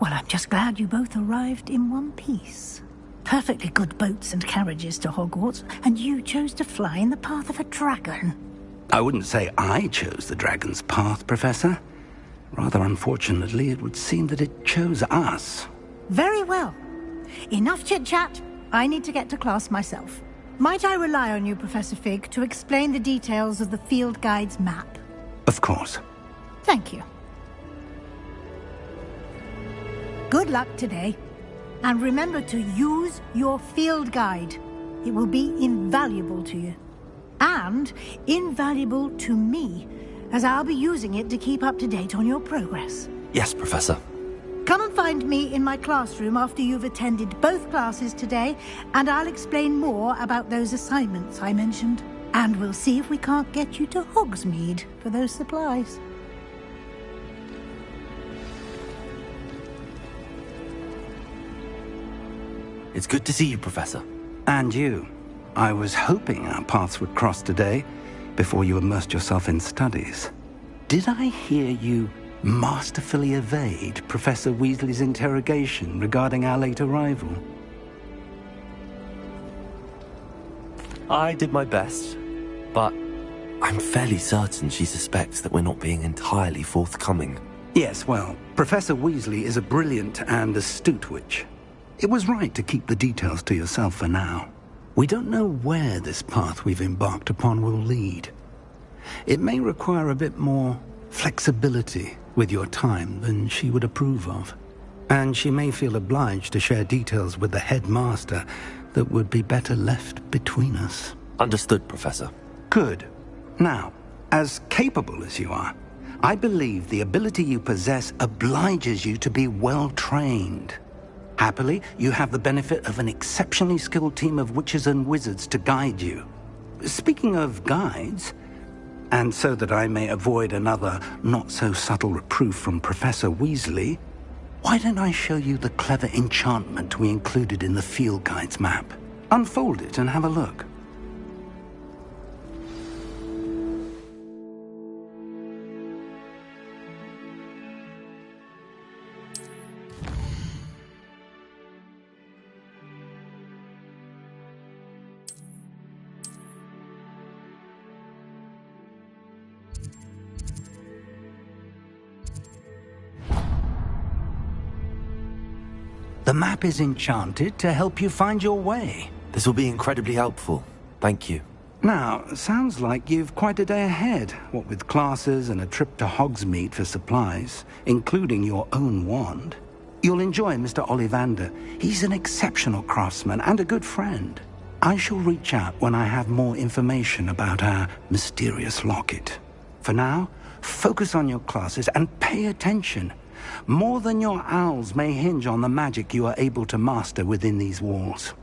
Well, I'm just glad you both arrived in one piece. Perfectly good boats and carriages to Hogwarts, and you chose to fly in the path of a dragon. I wouldn't say I chose the dragon's path, Professor. Rather unfortunately, it would seem that it chose us. Very well. Enough chit-chat. I need to get to class myself. Might I rely on you, Professor Fig, to explain the details of the field guide's map? Of course. Thank you. Good luck today. And remember to use your field guide. It will be invaluable to you. And invaluable to me, as I'll be using it to keep up to date on your progress. Yes, Professor. Come and find me in my classroom after you've attended both classes today, and I'll explain more about those assignments I mentioned. And we'll see if we can't get you to Hogsmeade for those supplies. It's good to see you, Professor. And you. I was hoping our paths would cross today, before you immersed yourself in studies. Did I hear you masterfully evade Professor Weasley's interrogation regarding our late arrival? I did my best, but I'm fairly certain she suspects that we're not being entirely forthcoming. Yes, well, Professor Weasley is a brilliant and astute witch. It was right to keep the details to yourself for now. We don't know where this path we've embarked upon will lead. It may require a bit more flexibility with your time than she would approve of. And she may feel obliged to share details with the headmaster that would be better left between us. Understood, Professor. Good. Now, as capable as you are, I believe the ability you possess obliges you to be well trained. Happily, you have the benefit of an exceptionally skilled team of witches and wizards to guide you. Speaking of guides, and so that I may avoid another not-so-subtle reproof from Professor Weasley, why don't I show you the clever enchantment we included in the field guide's map? Unfold it and have a look. The map is enchanted to help you find your way. This will be incredibly helpful. Thank you. Now, sounds like you've quite a day ahead, what with classes and a trip to Hogsmeade for supplies, including your own wand. You'll enjoy Mr. Ollivander. He's an exceptional craftsman and a good friend. I shall reach out when I have more information about our mysterious locket. For now, focus on your classes and pay attention. More than your owls may hinge on the magic you are able to master within these walls.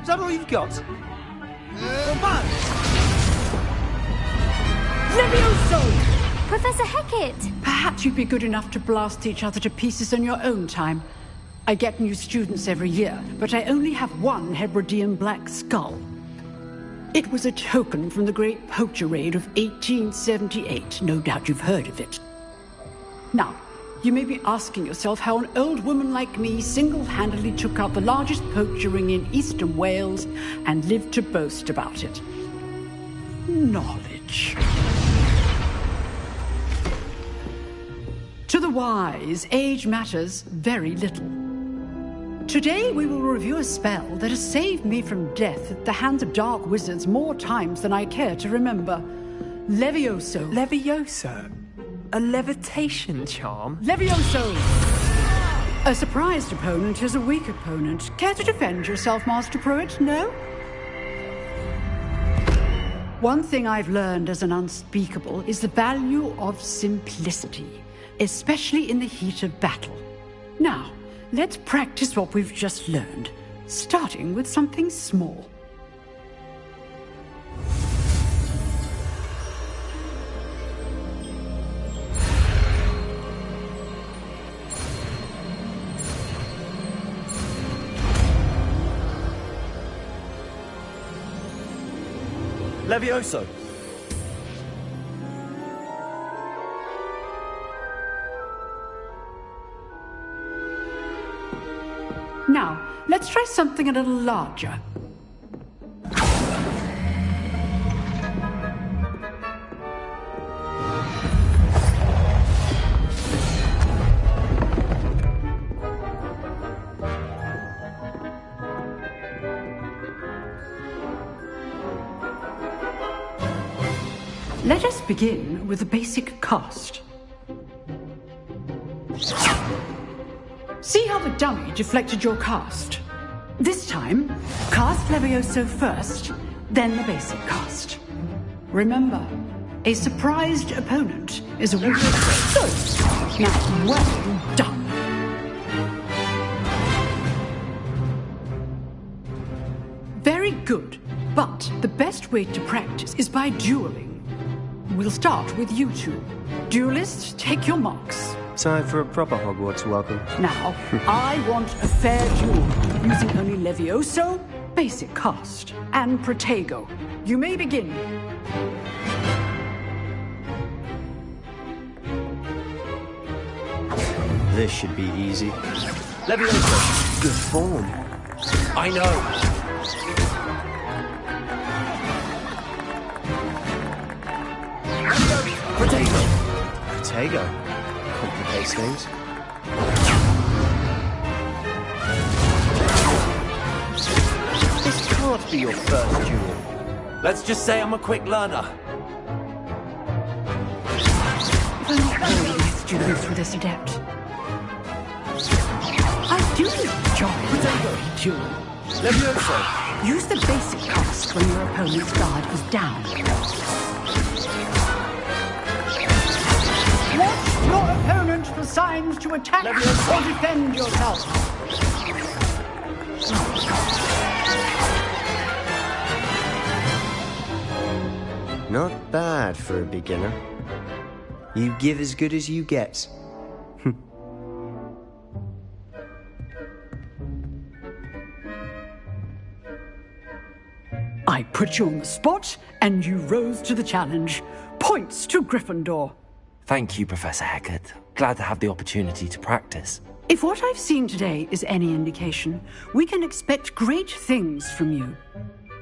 Is that all you've got? Levioso! Professor Hecat! Perhaps you'd be good enough to blast each other to pieces in your own time. I get new students every year, but I only have one Hebridean black skull. It was a token from the Great Poacher Raid of 1878. No doubt you've heard of it. Now, you may be asking yourself how an old woman like me single-handedly took out the largest poacher ring in eastern Wales and lived to boast about it. Knowledge. To the wise, age matters very little. Today we will review a spell that has saved me from death at the hands of dark wizards more times than I care to remember. Levioso. Levioso? A levitation charm? Levioso! A surprised opponent is a weak opponent. Care to defend yourself, Master Pruitt? No? One thing I've learned as an unspeakable is the value of simplicity, especially in the heat of battle. Now, let's practice what we've just learned, starting with something small. Levioso! Now, let's try something a little larger. Let us begin with the basic cast. See how the dummy deflected your cast? This time, cast Levioso first, then the basic cast. Remember, a surprised opponent is a weakness. So, now, well done. Very good, but the best way to practice is by dueling. We'll start with you two. Duelists, take your marks. Time for a proper Hogwarts welcome. Now, I want a fair duel, using only Levioso, basic cast, and Protego. You may begin. This should be easy. Levioso, good form. I know. Protego. Complicates things. This can't be your first duel. Let's just say I'm a quick learner. Students for this adept. I do enjoy the duel. Levioso. Use the basic cast when your opponent's guard is down. Watch your opponent for signs to attack or defend yourself. Not bad for a beginner. You give as good as you get. I put you on the spot, and you rose to the challenge. Points to Gryffindor. Thank you, Professor Hecat. Glad to have the opportunity to practice. If what I've seen today is any indication, we can expect great things from you.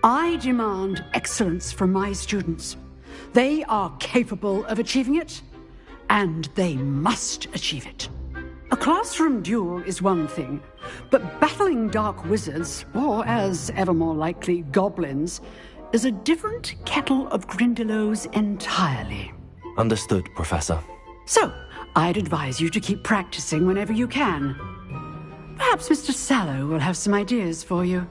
I demand excellence from my students. They are capable of achieving it, and they must achieve it. A classroom duel is one thing, but battling dark wizards, or as ever more likely, goblins, is a different kettle of Grindylows entirely. Understood, Professor. So, I'd advise you to keep practicing whenever you can. Perhaps Mr. Sallow will have some ideas for you.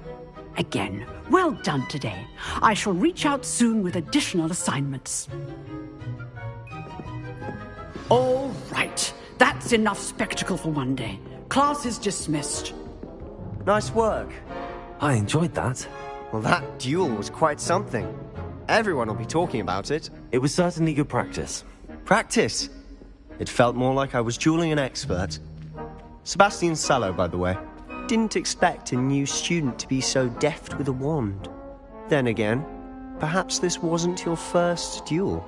Again, well done today. I shall reach out soon with additional assignments. All right. That's enough spectacle for one day. Class is dismissed. Nice work. I enjoyed that. Well, that duel was quite something. Everyone will be talking about it. It was certainly good practice. Practice? It felt more like I was dueling an expert. Sebastian Sallow, by the way. Didn't expect a new student to be so deft with a wand. Then again, perhaps this wasn't your first duel.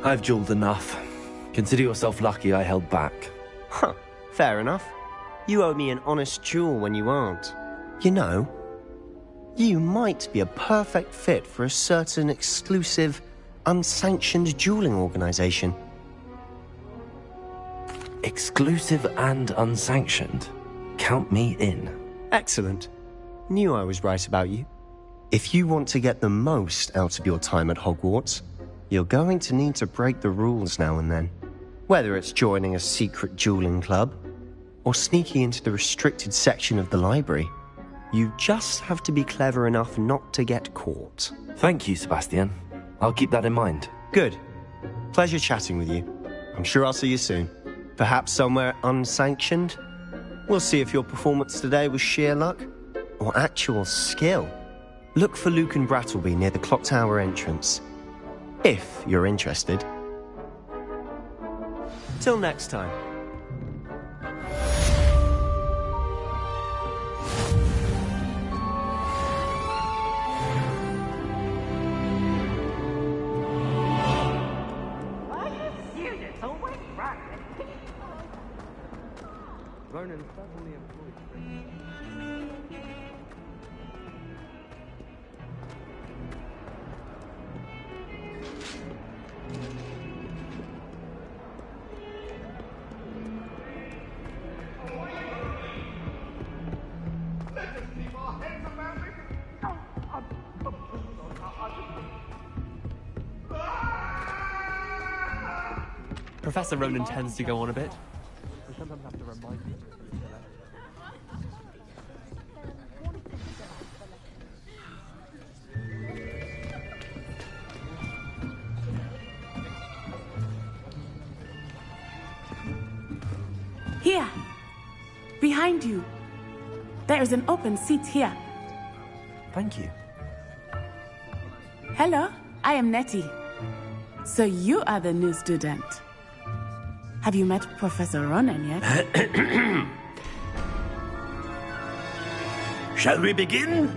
I've dueled enough. Consider yourself lucky I held back. Huh, fair enough. You owe me an honest duel when you aren't. You know, you might be a perfect fit for a certain exclusive, unsanctioned dueling organization. Exclusive and unsanctioned? Count me in. Excellent. Knew I was right about you. If you want to get the most out of your time at Hogwarts, you're going to need to break the rules now and then. Whether it's joining a secret dueling club, or sneaking into the restricted section of the library. You just have to be clever enough not to get caught. Thank you, Sebastian. I'll keep that in mind. Good. Pleasure chatting with you. I'm sure I'll see you soon. Perhaps somewhere unsanctioned? We'll see if your performance today was sheer luck or actual skill. Look for Luke and Brattleby near the clock tower entrance, if you're interested. Till next time. Ronan suddenly employed. Professor Ronan tends to go on a bit. We sometimes have to remind him. Here! Behind you! There is an open seat here. Thank you. Hello, I am Nettie. So you are the new student. Have you met Professor Ronan yet? Shall we begin?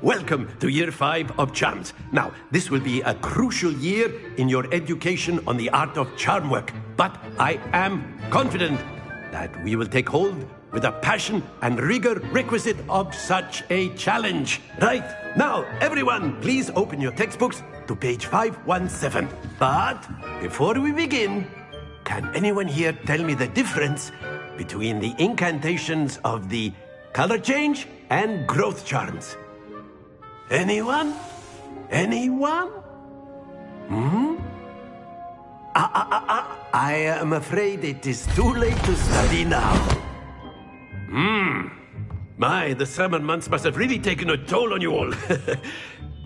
Welcome to Year 5 of Charms. Now, this will be a crucial year in your education on the art of charm work, but I am confident that we will take hold with the passion and rigor requisite of such a challenge. Right, now, everyone, please open your textbooks to page 517. But before we begin, can anyone here tell me the difference between the incantations of the color change and growth charms? Anyone? Anyone? I am afraid it is too late to study now. My, the summer months must have really taken a toll on you all.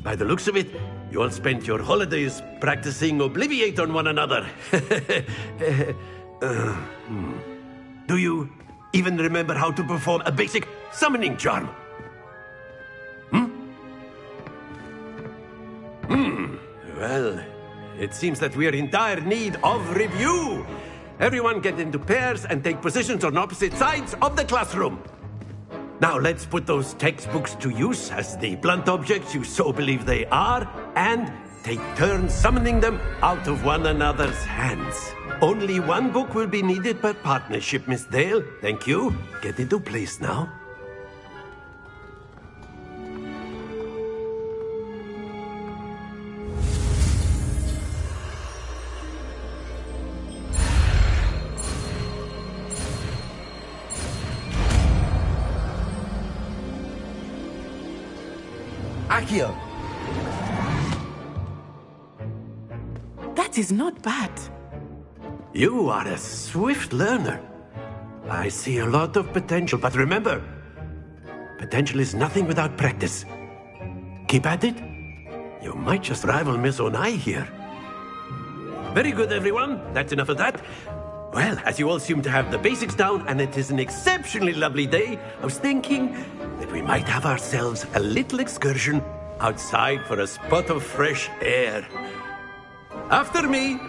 By the looks of it, you all spent your holidays practicing Obliviate on one another. Do you even remember how to perform a basic summoning charm? Well, it seems that we are in dire need of review. Everyone get into pairs and take positions on opposite sides of the classroom. Now let's put those textbooks to use as the blunt objects you so believe they are, and take turns summoning them out of one another's hands. Only one book will be needed per partnership, Miss Dale. Thank you. Get into place now. Accio! That is not bad. You are a swift learner. I see a lot of potential, but remember, potential is nothing without practice. Keep at it. You might just rival Miss Onai here. Very good, everyone. That's enough of that. Well, as you all seem to have the basics down, and it is an exceptionally lovely day, I was thinking that we might have ourselves a little excursion outside for a spot of fresh air. After me!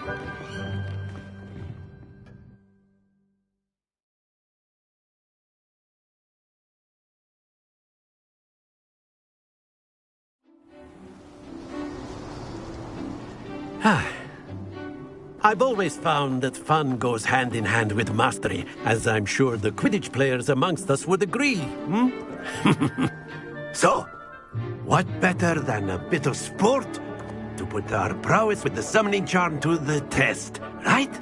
I've always found that fun goes hand in hand with mastery, as I'm sure the Quidditch players amongst us would agree. So, what better than a bit of sport to put our prowess with the summoning charm to the test, right?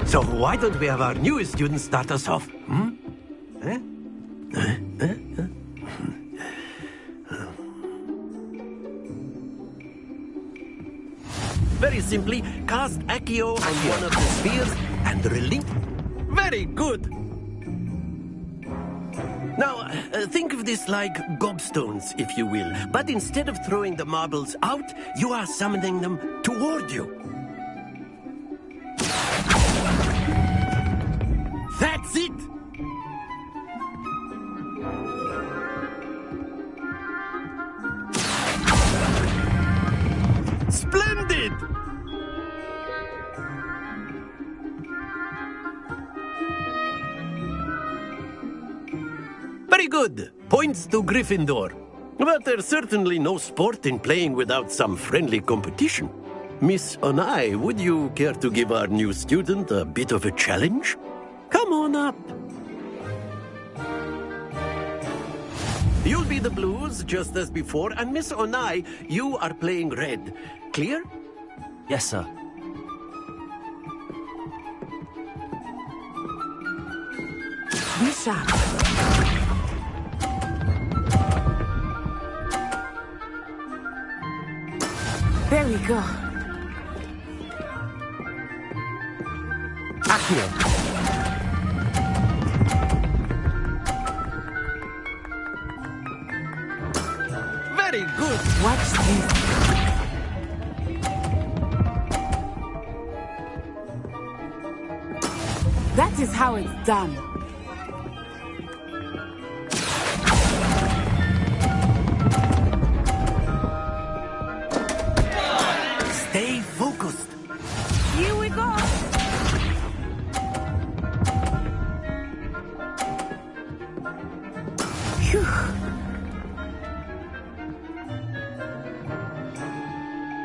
So why don't we have our newest student start us off? Eh? very simply cast Accio on one of the spheres and relink. Very good. Now, think of this like gobstones, if you will. But instead of throwing the marbles out, you are summoning them toward you. That's it! Splendid! Very good. Points to Gryffindor. But there's certainly no sport in playing without some friendly competition. Miss Onai, would you care to give our new student a bit of a challenge? Come on up. You'll be the blues, just as before, and Miss Onai, you are playing red. Clear? Yes, sir. Be sharp. There we go. Accio. Very good. Watch this. That is how it's done. Stay focused. Here we go. Phew.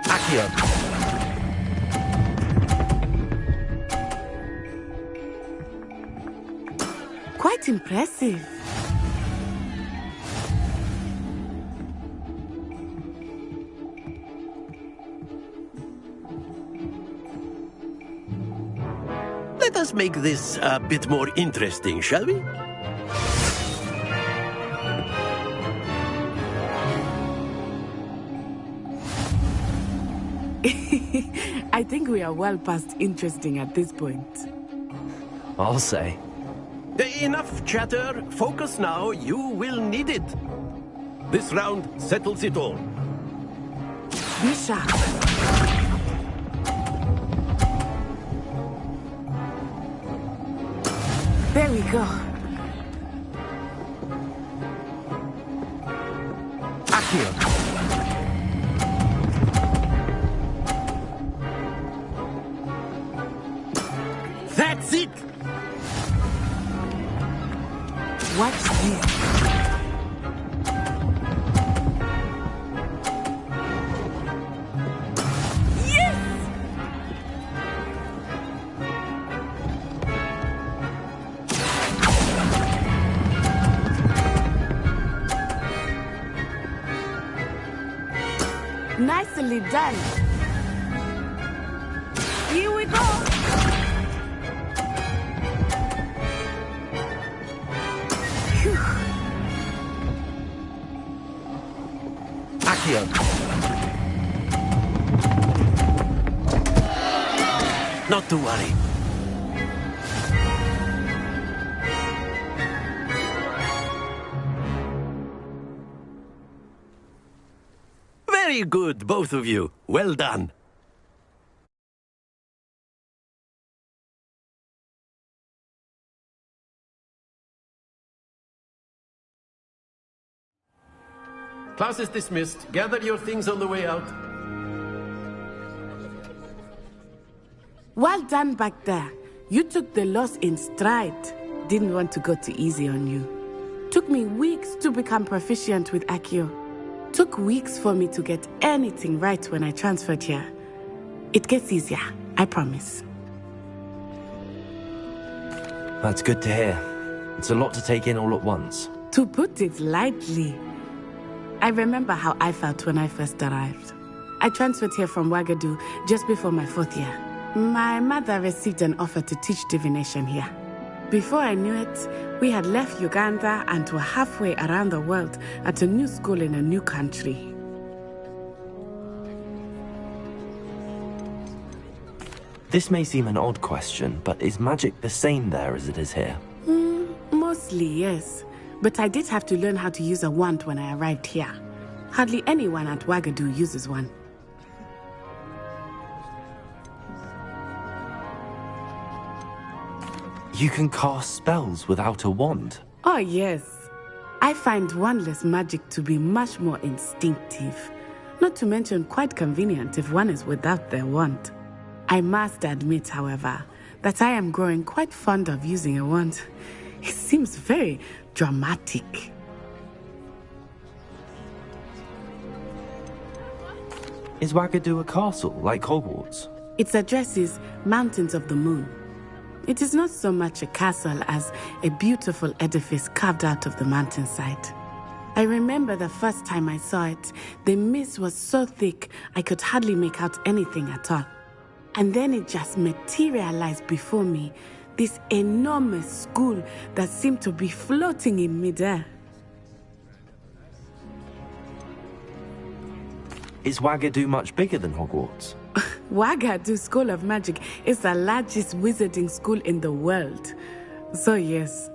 Accio. Quite impressive. Let us make this a bit more interesting, shall we? I think we are well past interesting at this point. I'll say. Enough chatter. Focus now. You will need it. This round settles it all. Be sharp. There we go. Accio. That's it! Watch this. Nicely done. Here we go. Phew. Accio. Not to worry. Very good, both of you. Well done. Class is dismissed. Gather your things on the way out. Well done back there. You took the loss in stride. Didn't want to go too easy on you. Took me weeks to become proficient with Accio. Took weeks for me to get anything right when I transferred here. It gets easier, I promise. That's good to hear. It's a lot to take in all at once. To put it lightly, I remember how I felt when I first arrived. I transferred here from Wagadu just before my 4th year. My mother received an offer to teach divination here. Before I knew it, we had left Uganda and were halfway around the world at a new school in a new country. This may seem an odd question, but is magic the same there as it is here? Mostly, yes. But I did have to learn how to use a wand when I arrived here. Hardly anyone at Wagadu uses one. You can cast spells without a wand? Oh, yes. I find wandless magic to be much more instinctive. Not to mention quite convenient if one is without their wand. I must admit, however, that I am growing quite fond of using a wand. It seems very dramatic. Is Wagadu a castle, like Hogwarts? Its address is Mountains of the Moon. It is not so much a castle as a beautiful edifice carved out of the mountainside. I remember the first time I saw it, the mist was so thick I could hardly make out anything at all. And then it just materialized before me, this enormous school that seemed to be floating in midair. Is Wagadu much bigger than Hogwarts? Wagadu School of Magic is the largest wizarding school in the world. So yes,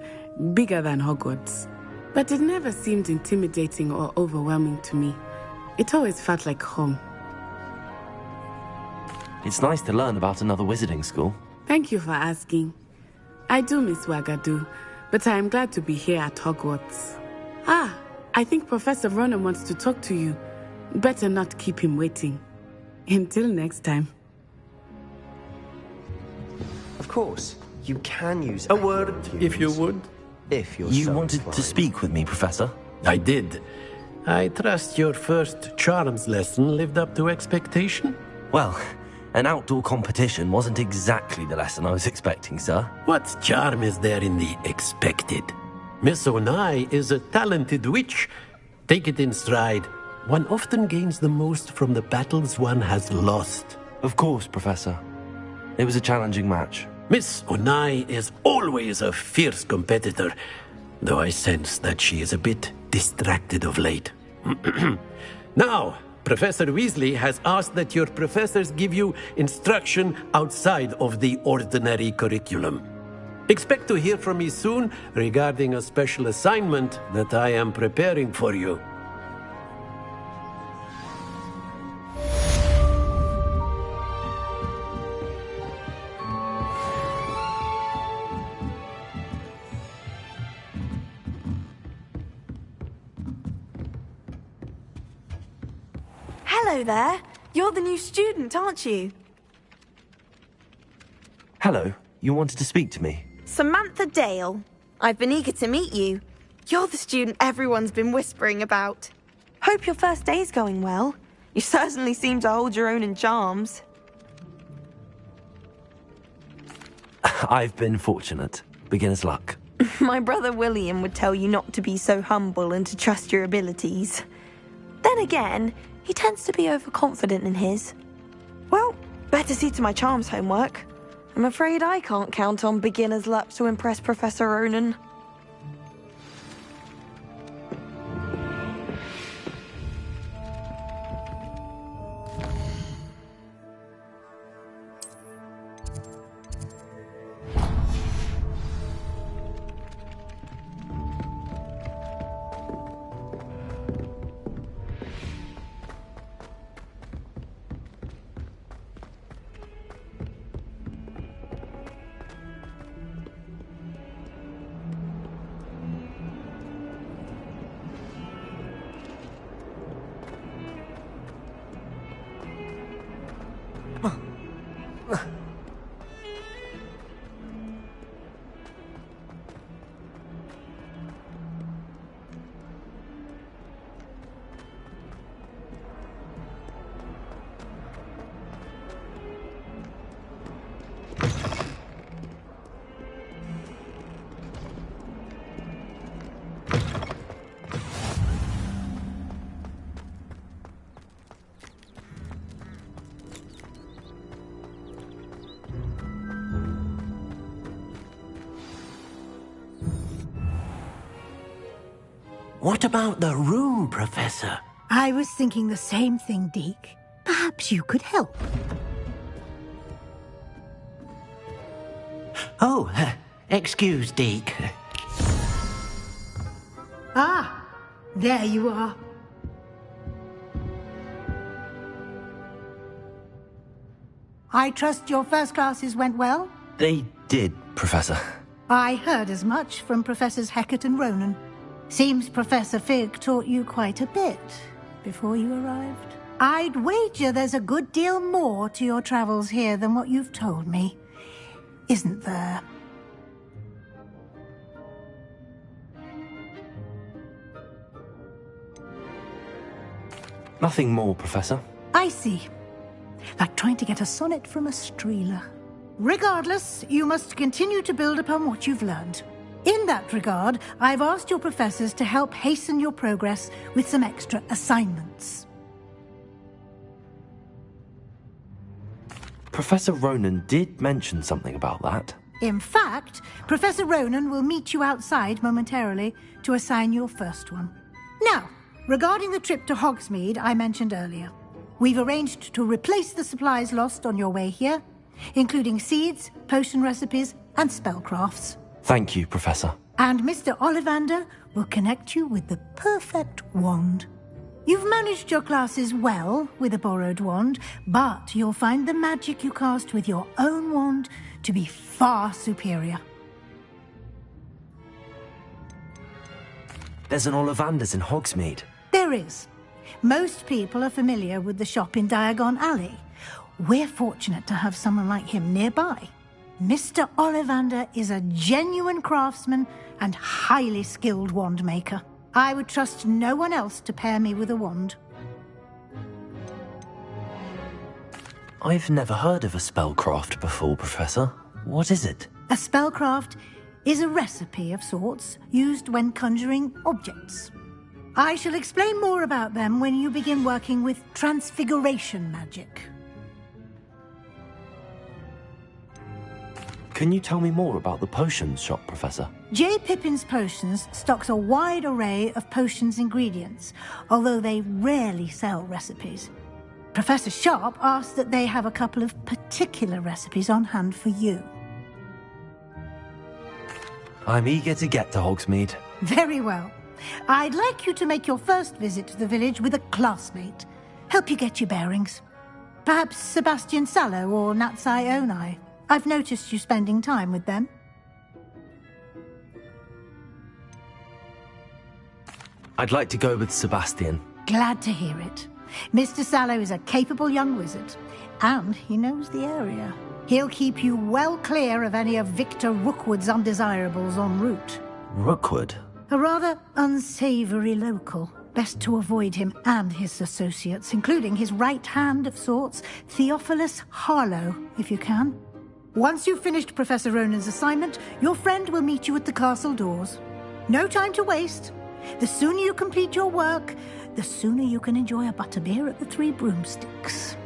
bigger than Hogwarts. But it never seemed intimidating or overwhelming to me. It always felt like home. It's nice to learn about another wizarding school. Thank you for asking. I do miss Wagadu, but I am glad to be here at Hogwarts. Ah, I think Professor Ronan wants to talk to you. Better not keep him waiting. Until next time. Of course, you can use a word, if you would. If you're You so wanted inclined. to speak with me, Professor? I did. I trust your first charms lesson lived up to expectation? Well, an outdoor competition wasn't exactly the lesson I was expecting, sir. What charm is there in the expected? Miss Onai is a talented witch. Take it in stride. One often gains the most from the battles one has lost. Of course, Professor. It was a challenging match. Miss Onai is always a fierce competitor, though I sense that she is a bit distracted of late. Now, Professor Weasley has asked that your professors give you instruction outside of the ordinary curriculum. Expect to hear from me soon regarding a special assignment that I am preparing for you. Hello there. You're the new student, aren't you? Hello, you wanted to speak to me? Samantha Dale. I've been eager to meet you. You're the student everyone's been whispering about. Hope your first day's going well. You certainly seem to hold your own in charms. I've been fortunate. Beginner's luck. My brother William would tell you not to be so humble and to trust your abilities. Then again, he tends to be overconfident in his. Well, better see to my charms homework. I'm afraid I can't count on beginner's luck to impress Professor Ronan. What about the room, Professor? I was thinking the same thing, Deke. Perhaps you could help. Oh, excuse, Deke. Ah, there you are. I trust your first classes went well? They did, Professor. I heard as much from Professors Hecat and Ronan. Seems Professor Fig taught you quite a bit before you arrived. I'd wager there's a good deal more to your travels here than what you've told me. Isn't there? Nothing more, Professor. I see. Like trying to get a sonnet from a streeler. Regardless, you must continue to build upon what you've learned. In that regard, I've asked your professors to help hasten your progress with some extra assignments. Professor Ronan did mention something about that. In fact, Professor Ronan will meet you outside momentarily to assign your first one. Now, regarding the trip to Hogsmeade I mentioned earlier, we've arranged to replace the supplies lost on your way here, including seeds, potion recipes, and spellcrafts. Thank you, Professor. And Mr. Ollivander will connect you with the perfect wand. You've managed your classes well with a borrowed wand, but you'll find the magic you cast with your own wand to be far superior. There's an Ollivander's in Hogsmeade. There is. Most people are familiar with the shop in Diagon Alley. We're fortunate to have someone like him nearby. Mr. Ollivander is a genuine craftsman and highly skilled wand maker. I would trust no one else to pair me with a wand. I've never heard of a spellcraft before, Professor. What is it? A spellcraft is a recipe of sorts used when conjuring objects. I shall explain more about them when you begin working with transfiguration magic. Can you tell me more about the potions shop, Professor? J. Pippin's Potions stocks a wide array of potions ingredients, although they rarely sell recipes. Professor Sharp asked that they have a couple of particular recipes on hand for you. I'm eager to get to Hogsmeade. Very well. I'd like you to make your first visit to the village with a classmate. Help you get your bearings. Perhaps Sebastian Sallow or Natsai Onai. I've noticed you spending time with them. I'd like to go with Sebastian. Glad to hear it. Mr. Sallow is a capable young wizard, and he knows the area. He'll keep you well clear of any of Victor Rookwood's undesirables en route. Rookwood? A rather unsavory local. Best to avoid him and his associates, including his right hand of sorts, Theophilus Harlow, if you can. Once you've finished Professor Ronan's assignment, your friend will meet you at the castle doors. No time to waste. The sooner you complete your work, the sooner you can enjoy a butterbeer at the Three Broomsticks.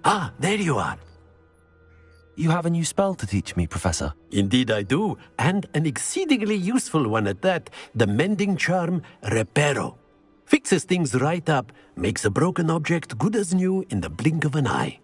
Ah, there you are. You have a new spell to teach me, Professor. Indeed I do, and an exceedingly useful one at that. The mending charm, Reparo. Fixes things right up, makes a broken object good as new in the blink of an eye.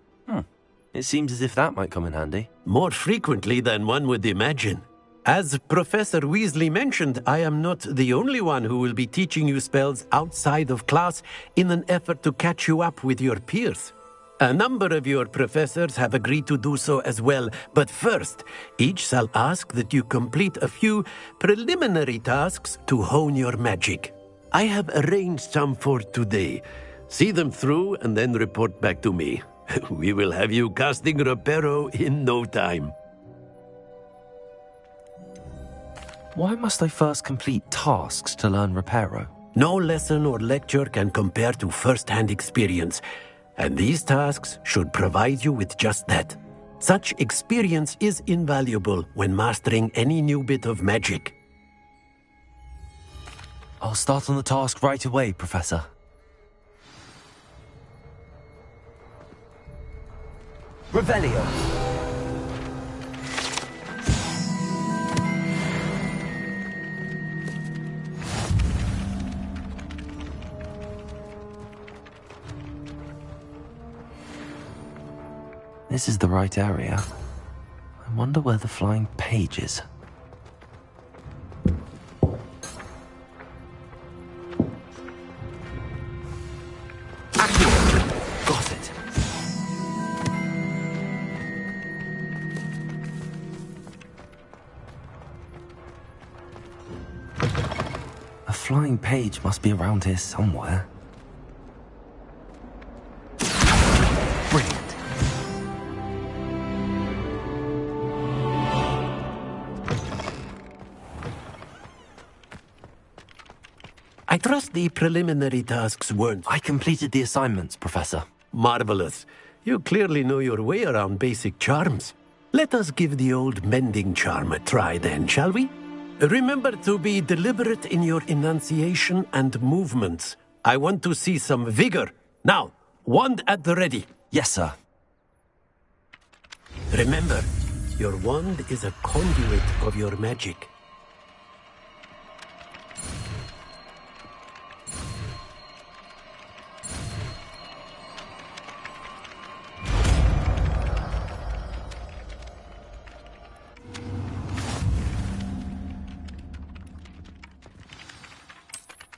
It seems as if that might come in handy. More frequently than one would imagine. As Professor Weasley mentioned, I am not the only one who will be teaching you spells outside of class in an effort to catch you up with your peers. A number of your professors have agreed to do so as well, but first, each shall ask that you complete a few preliminary tasks to hone your magic. I have arranged some for today. See them through and then report back to me. We will have you casting Reparo in no time. Why must I first complete tasks to learn Reparo? No lesson or lecture can compare to first-hand experience. And these tasks should provide you with just that. Such experience is invaluable when mastering any new bit of magic. I'll start on the task right away, Professor. Revelio. This is the right area. I wonder where the flying page is. Got it. A flying page must be around here somewhere. Brilliant. I trust the preliminary tasks weren't... I completed the assignments, Professor. Marvelous. You clearly know your way around basic charms. Let us give the old mending charm a try then, shall we? Remember to be deliberate in your enunciation and movements. I want to see some vigor. Now, wand at the ready. Yes, sir. Remember, your wand is a conduit of your magic.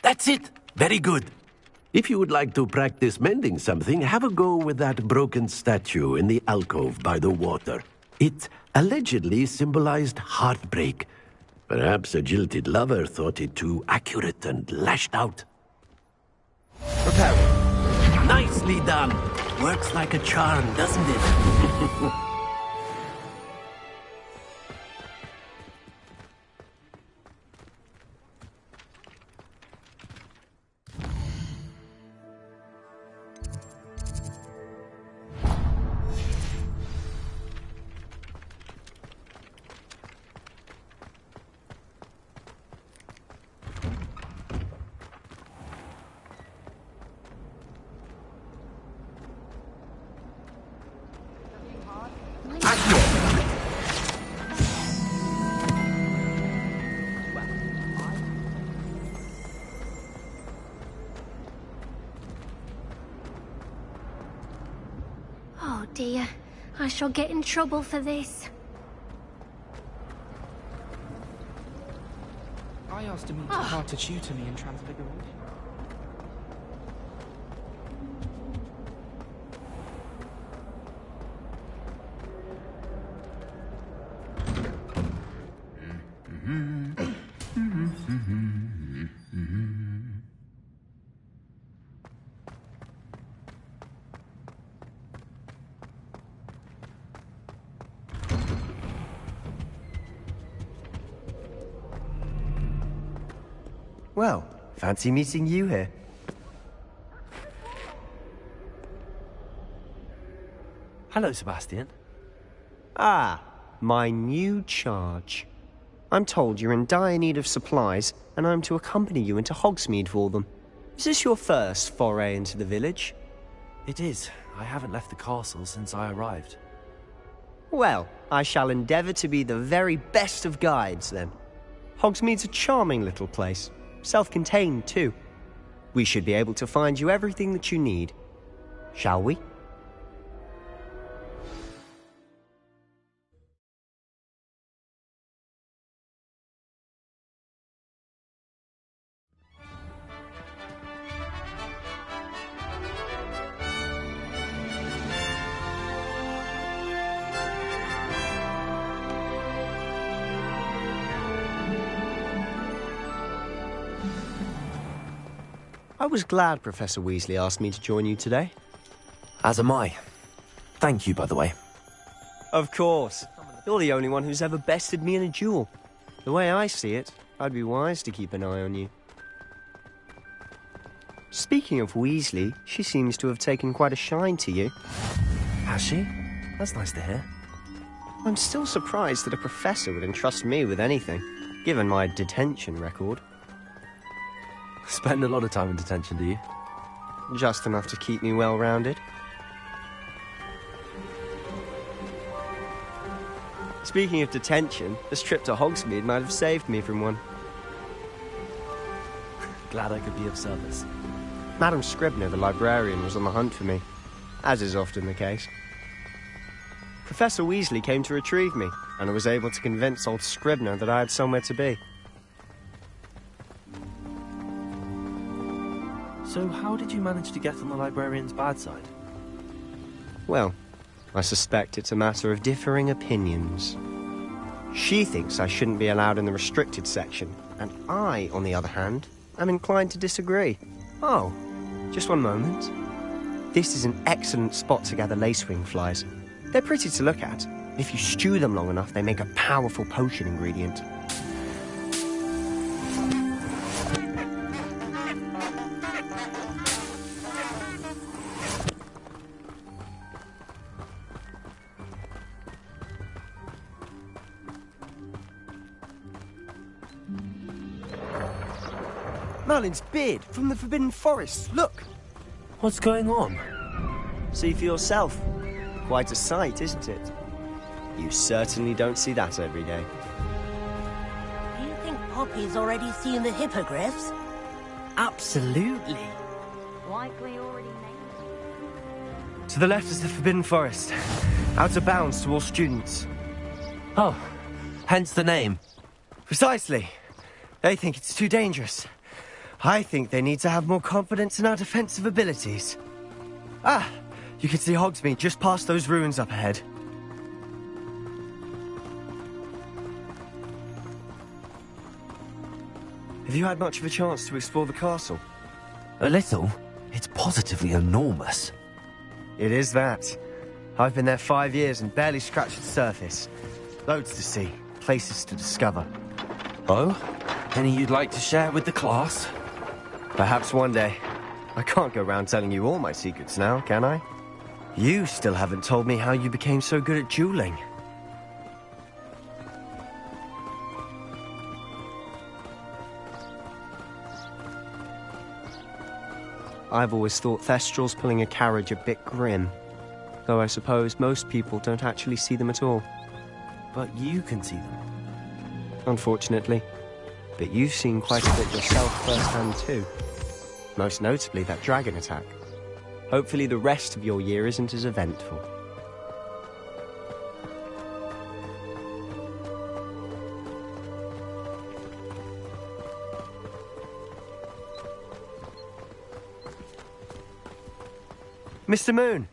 That's it! Very good. If you would like to practice mending something, have a go with that broken statue in the alcove by the water. It allegedly symbolized heartbreak. Perhaps a jilted lover thought it too accurate and lashed out. Prepare. Nicely done. Works like a charm, doesn't it? Oh dear, I shall get in trouble for this. I asked him to hard to tutor me in Transfiguration. Well, fancy meeting you here. Hello, Sebastian. Ah, my new charge. I'm told you're in dire need of supplies, and I'm to accompany you into Hogsmeade for them. Is this your first foray into the village? It is. I haven't left the castle since I arrived. Well, I shall endeavour to be the very best of guides, then. Hogsmeade's a charming little place. Self-contained, too. We should be able to find you everything that you need. Shall we? I was glad Professor Weasley asked me to join you today. As am I. Thank you, by the way. Of course. You're the only one who's ever bested me in a duel. The way I see it, I'd be wise to keep an eye on you. Speaking of Weasley, she seems to have taken quite a shine to you. Has she? That's nice to hear. I'm still surprised that a professor would entrust me with anything, given my detention record. Spend a lot of time in detention, do you? Just enough to keep me well-rounded. Speaking of detention, this trip to Hogsmeade might have saved me from one. Glad I could be of service. Madam Scribner, the librarian, was on the hunt for me, as is often the case. Professor Weasley came to retrieve me, and I was able to convince old Scribner that I had somewhere to be. So how did you manage to get on the librarian's bad side? Well, I suspect it's a matter of differing opinions. She thinks I shouldn't be allowed in the restricted section, and I, on the other hand, am inclined to disagree. Oh, just one moment. This is an excellent spot to gather lacewing flies. They're pretty to look at. If you stew them long enough, they make a powerful potion ingredient. Merlin's beard from the Forbidden Forest. Look! What's going on? See for yourself. Quite a sight, isn't it? You certainly don't see that every day. Do you think Poppy's already seen the hippogriffs? Absolutely. Likely already named. To the left is the Forbidden Forest. Out of bounds to all students. Oh, hence the name. Precisely. They think it's too dangerous. I think they need to have more confidence in our defensive abilities. Ah, you can see Hogsmeade just past those ruins up ahead. Have you had much of a chance to explore the castle? A little. It's positively enormous. It is that. I've been there 5 years and barely scratched the surface. Loads to see, places to discover. Oh? Any you'd like to share with the class? Perhaps one day. I can't go around telling you all my secrets now, can I? You still haven't told me how you became so good at dueling. I've always thought Thestrals pulling a carriage a bit grim. Though I suppose most people don't actually see them at all. But you can see them. Unfortunately. But you've seen quite a bit yourself firsthand too. Most notably that dragon attack. Hopefully the rest of your year isn't as eventful. Mr. Moon!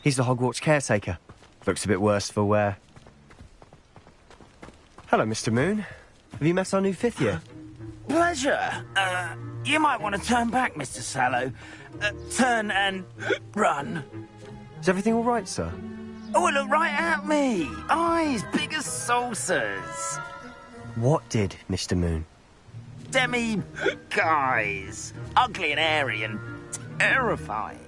He's the Hogwarts caretaker. Looks a bit worse for wear. Hello, Mr. Moon. Have you met our new 5th year? Pleasure. You might want to turn back, Mr. Sallow. Turn and run. Is everything all right, sir? Oh, look right at me. Eyes big as saucers. What did, Mr. Moon? Guys. Ugly and airy and terrifying.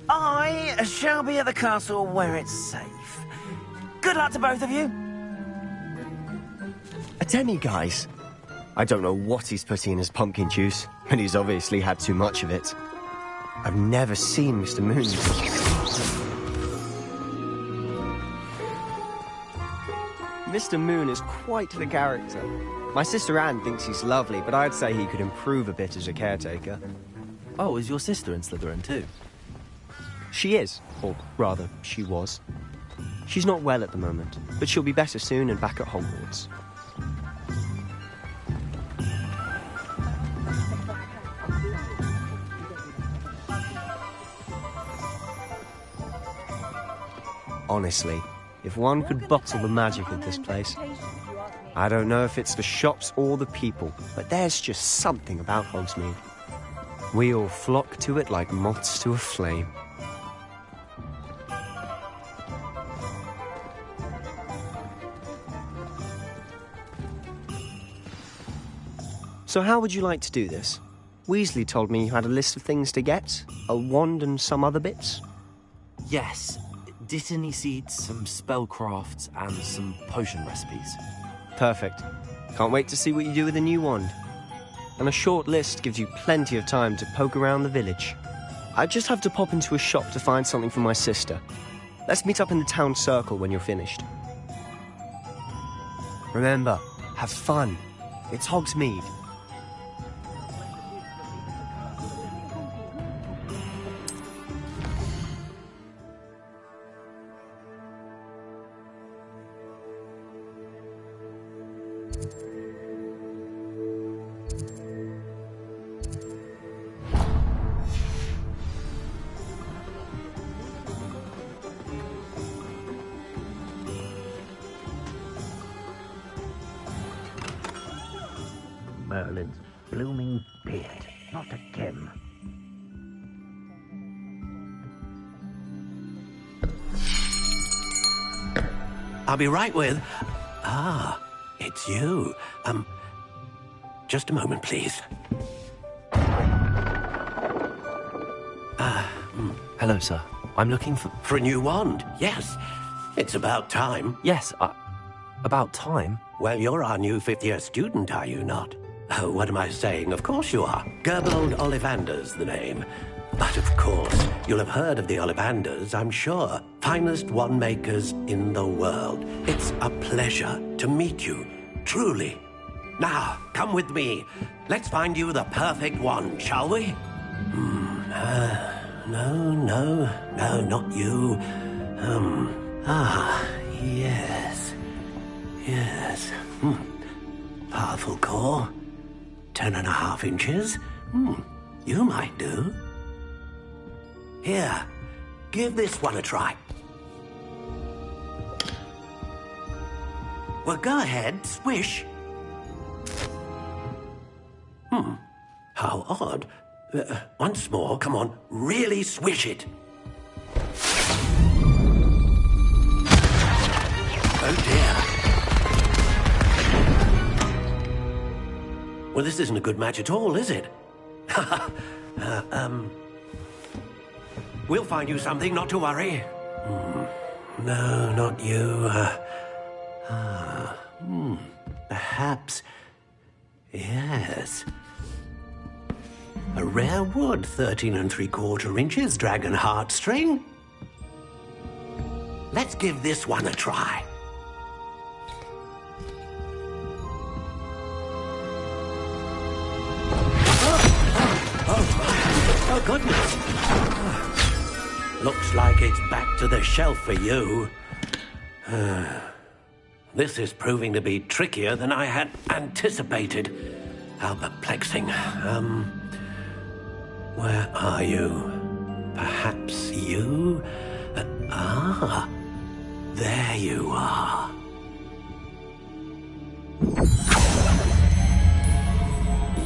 I shall be at the castle where it's safe. Good luck to both of you. A demi-guise? I don't know what he's putting in his pumpkin juice, but he's obviously had too much of it. I've never seen Mr. Moon. Mr. Moon is quite the character. My sister Anne thinks he's lovely, but I'd say he could improve a bit as a caretaker. Oh, is your sister in Slytherin too? She is, or rather, she was. She's not well at the moment, but she'll be better soon and back at Hogwarts. Honestly, if one could bottle the magic of this place. I don't know if it's the shops or the people, but there's just something about Hogsmeade. We all flock to it like moths to a flame. So how would you like to do this? Weasley told me you had a list of things to get, a wand and some other bits. Yes. Dittany seeds, some spellcrafts, and some potion recipes. Perfect. Can't wait to see what you do with the new wand. And a short list gives you plenty of time to poke around the village. I just have to pop into a shop to find something for my sister. Let's meet up in the town circle when you're finished. Remember, have fun. It's Hogsmeade. Merlin's blooming beard, not again. I'll be right with... it's you. Just a moment, please. Hello, sir. I'm looking for... For a new wand, yes. It's about time. Yes, about time? Well, you're our new fifth-year student, are you not? Oh, what am I saying? Of course you are. Gerbold Ollivander's the name. But of course, you'll have heard of the Ollivanders, I'm sure. Finest wand makers in the world. It's a pleasure to meet you, truly. Now, come with me. Let's find you the perfect wand, shall we? No, not you. Yes. Powerful core. 10.5 inches. You might do. Here, give this one a try. Well, go ahead, swish. How odd. Once more, come on, really swish it. Oh dear. Well, this isn't a good match at all, is it? We'll find you something, not to worry. No, not you. Perhaps... yes. A rare wood, 13 3/4 inches, dragon heartstring. Let's give this one a try. Oh, goodness. Looks like it's back to the shelf for you. This is proving to be trickier than I had anticipated. How perplexing. Where are you? Perhaps you? There you are.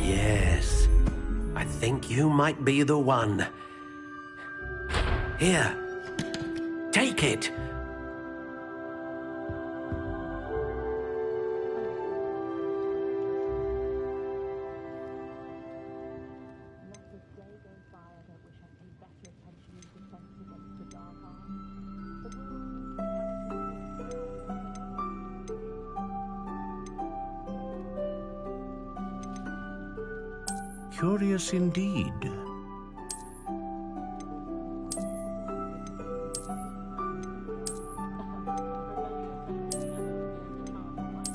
Yes, I think you might be the one. Here, take it. Curious indeed.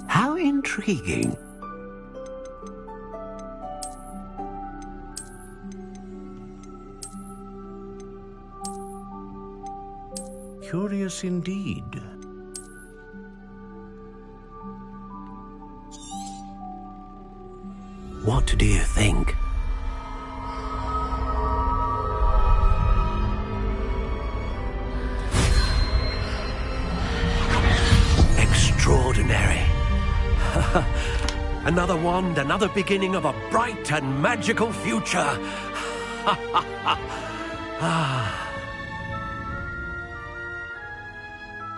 How intriguing. Curious indeed. What do you think? Extraordinary. Another wand, another beginning of a bright and magical future.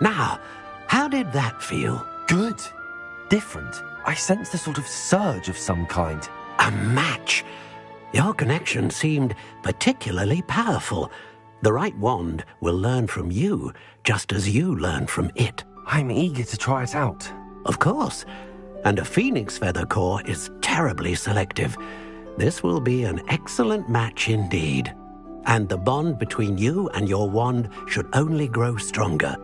Now, how did that feel? Good. Different. I sensed a sort of surge of some kind. A match. Your connection seemed particularly powerful. The right wand will learn from you, just as you learn from it. I'm eager to try it out. Of course. And a phoenix feather core is terribly selective. This will be an excellent match indeed. And the bond between you and your wand should only grow stronger.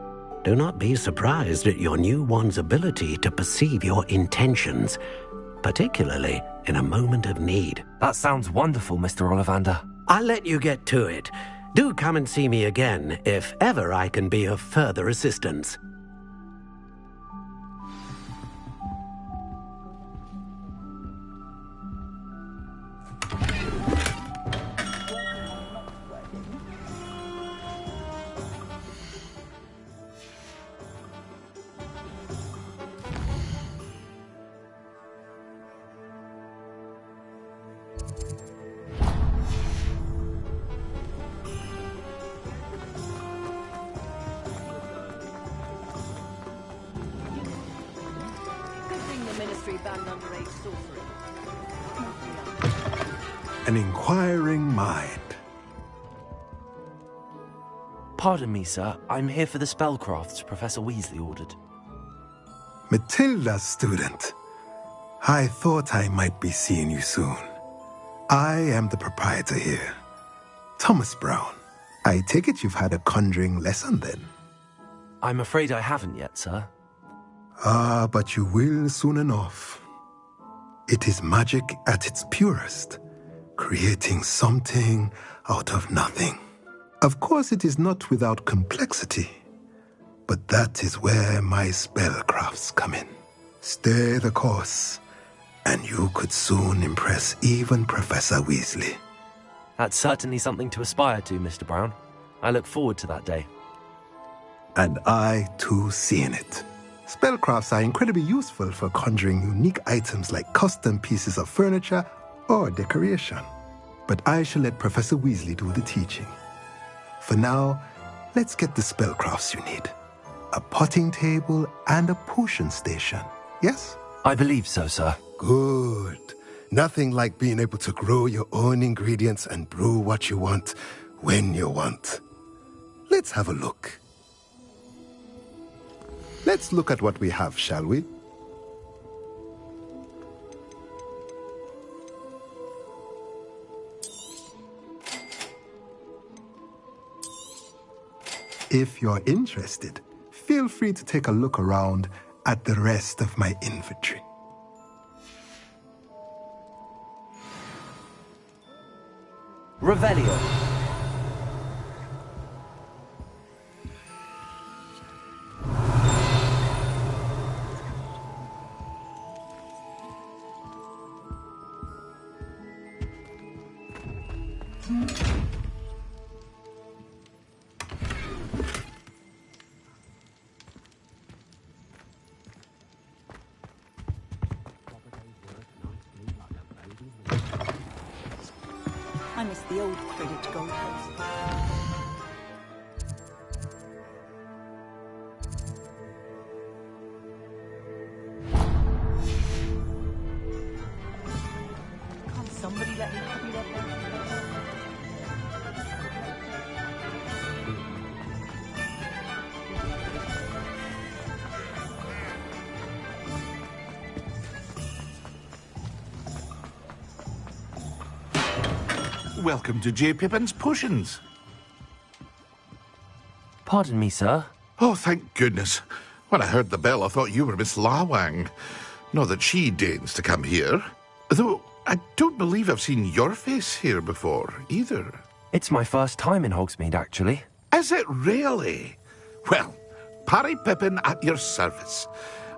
Do not be surprised at your new wand's ability to perceive your intentions, particularly in a moment of need. That sounds wonderful, Mr. Ollivander. I'll let you get to it. Do come and see me again if ever I can be of further assistance. An inquiring mind. Pardon me, sir. I'm here for the spellcrafts Professor Weasley ordered. Matilda's student. I thought I might be seeing you soon. I am the proprietor here, Thomas Brown. I take it you've had a conjuring lesson then? I'm afraid I haven't yet, sir. Ah, but you will soon enough. It is magic at its purest, creating something out of nothing. Of course, it is not without complexity, but that is where my spellcrafts come in. Stay the course, and you could soon impress even Professor Weasley. That's certainly something to aspire to, Mr. Brown. I look forward to that day. And I, too, see in it. Spellcrafts are incredibly useful for conjuring unique items like custom pieces of furniture or decoration. But I shall let Professor Weasley do the teaching. For now, let's get the spellcrafts you need. A potting table and a potion station, yes? I believe so, sir. Good. Nothing like being able to grow your own ingredients and brew what you want when you want. Let's have a look. Let's look at what we have, shall we? If you're interested, feel free to take a look around at the rest of my inventory. Revelio. I miss the old Quidditch goalpost. Can't somebody let me copy that down? Welcome to J. Pippin's Potions. Pardon me, sir. Oh, thank goodness. When I heard the bell, I thought you were Miss Lawang. Not that she deigns to come here. Though I don't believe I've seen your face here before, either. It's my first time in Hogsmeade, actually. Is it really? Well, Parry Pippin at your service.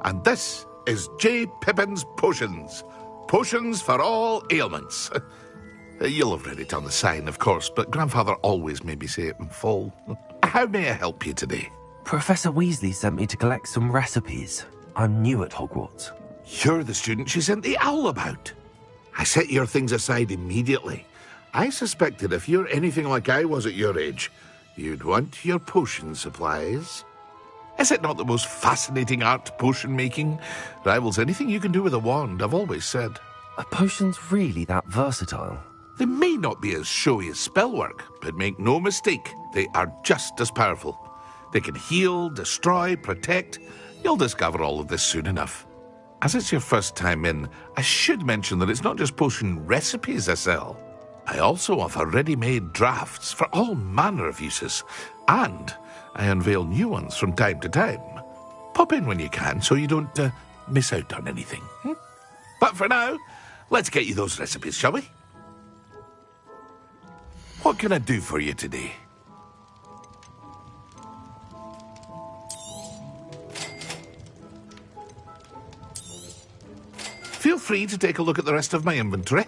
And this is J. Pippin's Potions. Potions for all ailments. You'll have read it on the sign, of course, but Grandfather always made me say it in full. How may I help you today? Professor Weasley sent me to collect some recipes. I'm new at Hogwarts. You're the student she sent the owl about. I set your things aside immediately. I suspected if you're anything like I was at your age, you'd want your potion supplies. Is it not the most fascinating art, potion making? Rivals anything you can do with a wand, I've always said. Are potions really that versatile? They may not be as showy as spellwork, but make no mistake, they are just as powerful. They can heal, destroy, protect. You'll discover all of this soon enough. As it's your first time in, I should mention that it's not just potion recipes I sell. I also offer ready-made drafts for all manner of uses. And I unveil new ones from time to time. Pop in when you can so you don't miss out on anything. But for now, let's get you those recipes, shall we? What can I do for you today? Feel free to take a look at the rest of my inventory,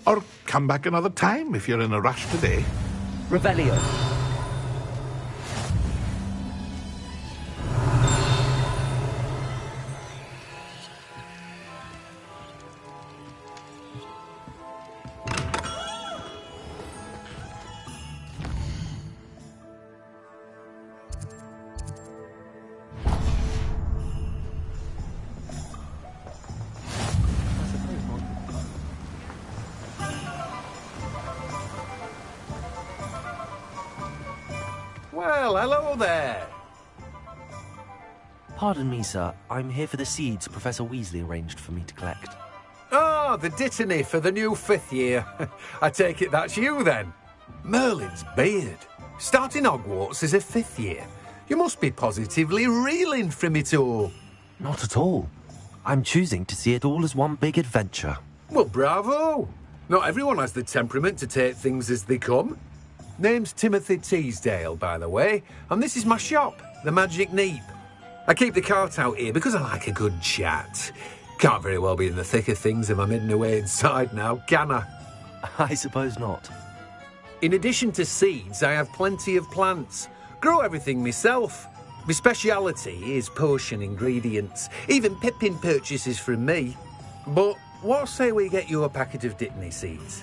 or come back another time if you're in a rush today. Revelio. Well, hello there. Pardon me, sir. I'm here for the seeds Professor Weasley arranged for me to collect. Ah, the dittany for the new 5th year. I take it that's you, then. Merlin's beard. Starting Hogwarts as a 5th year. You must be positively reeling from it all. Not at all. I'm choosing to see it all as one big adventure. Well, bravo. Not everyone has the temperament to take things as they come. Name's Timothy Teasdale, by the way, and this is my shop, the Magic Neep. I keep the cart out here because I like a good chat. Can't very well be in the thick of things if I'm hidden away inside now, can I? I suppose not. In addition to seeds, I have plenty of plants. Grow everything myself. My speciality is potion ingredients. Even Pippin purchases from me. But what say we get you a packet of Dittany seeds?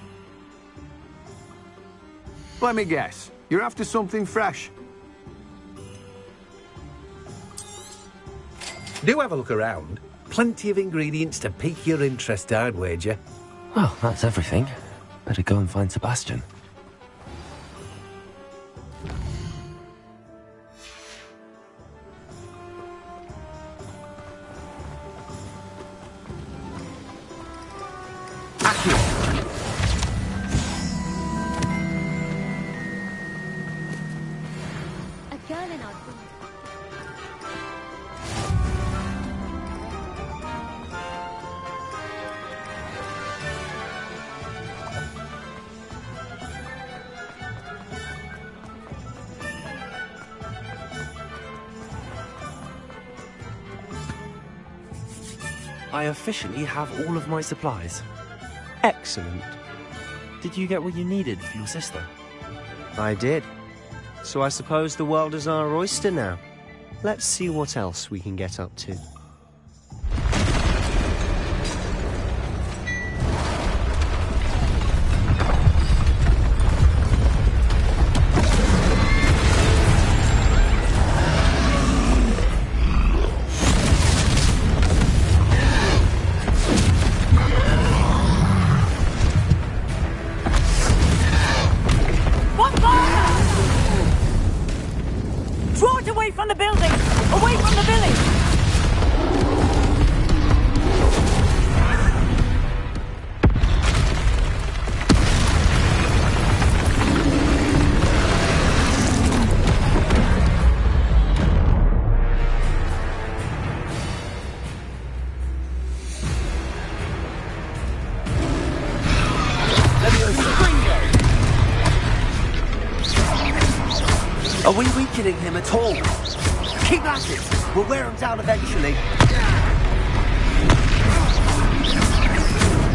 Let me guess. You're after something fresh. Do have a look around. Plenty of ingredients to pique your interest, I'd wager. Well, that's everything. Better go and find Sebastian. I officially have all of my supplies. Excellent. Did you get what you needed for your sister? I did. So I suppose the world is our oyster now. Let's see what else we can get up to. Are we weakening him at all? Keep at it! We'll wear him down eventually.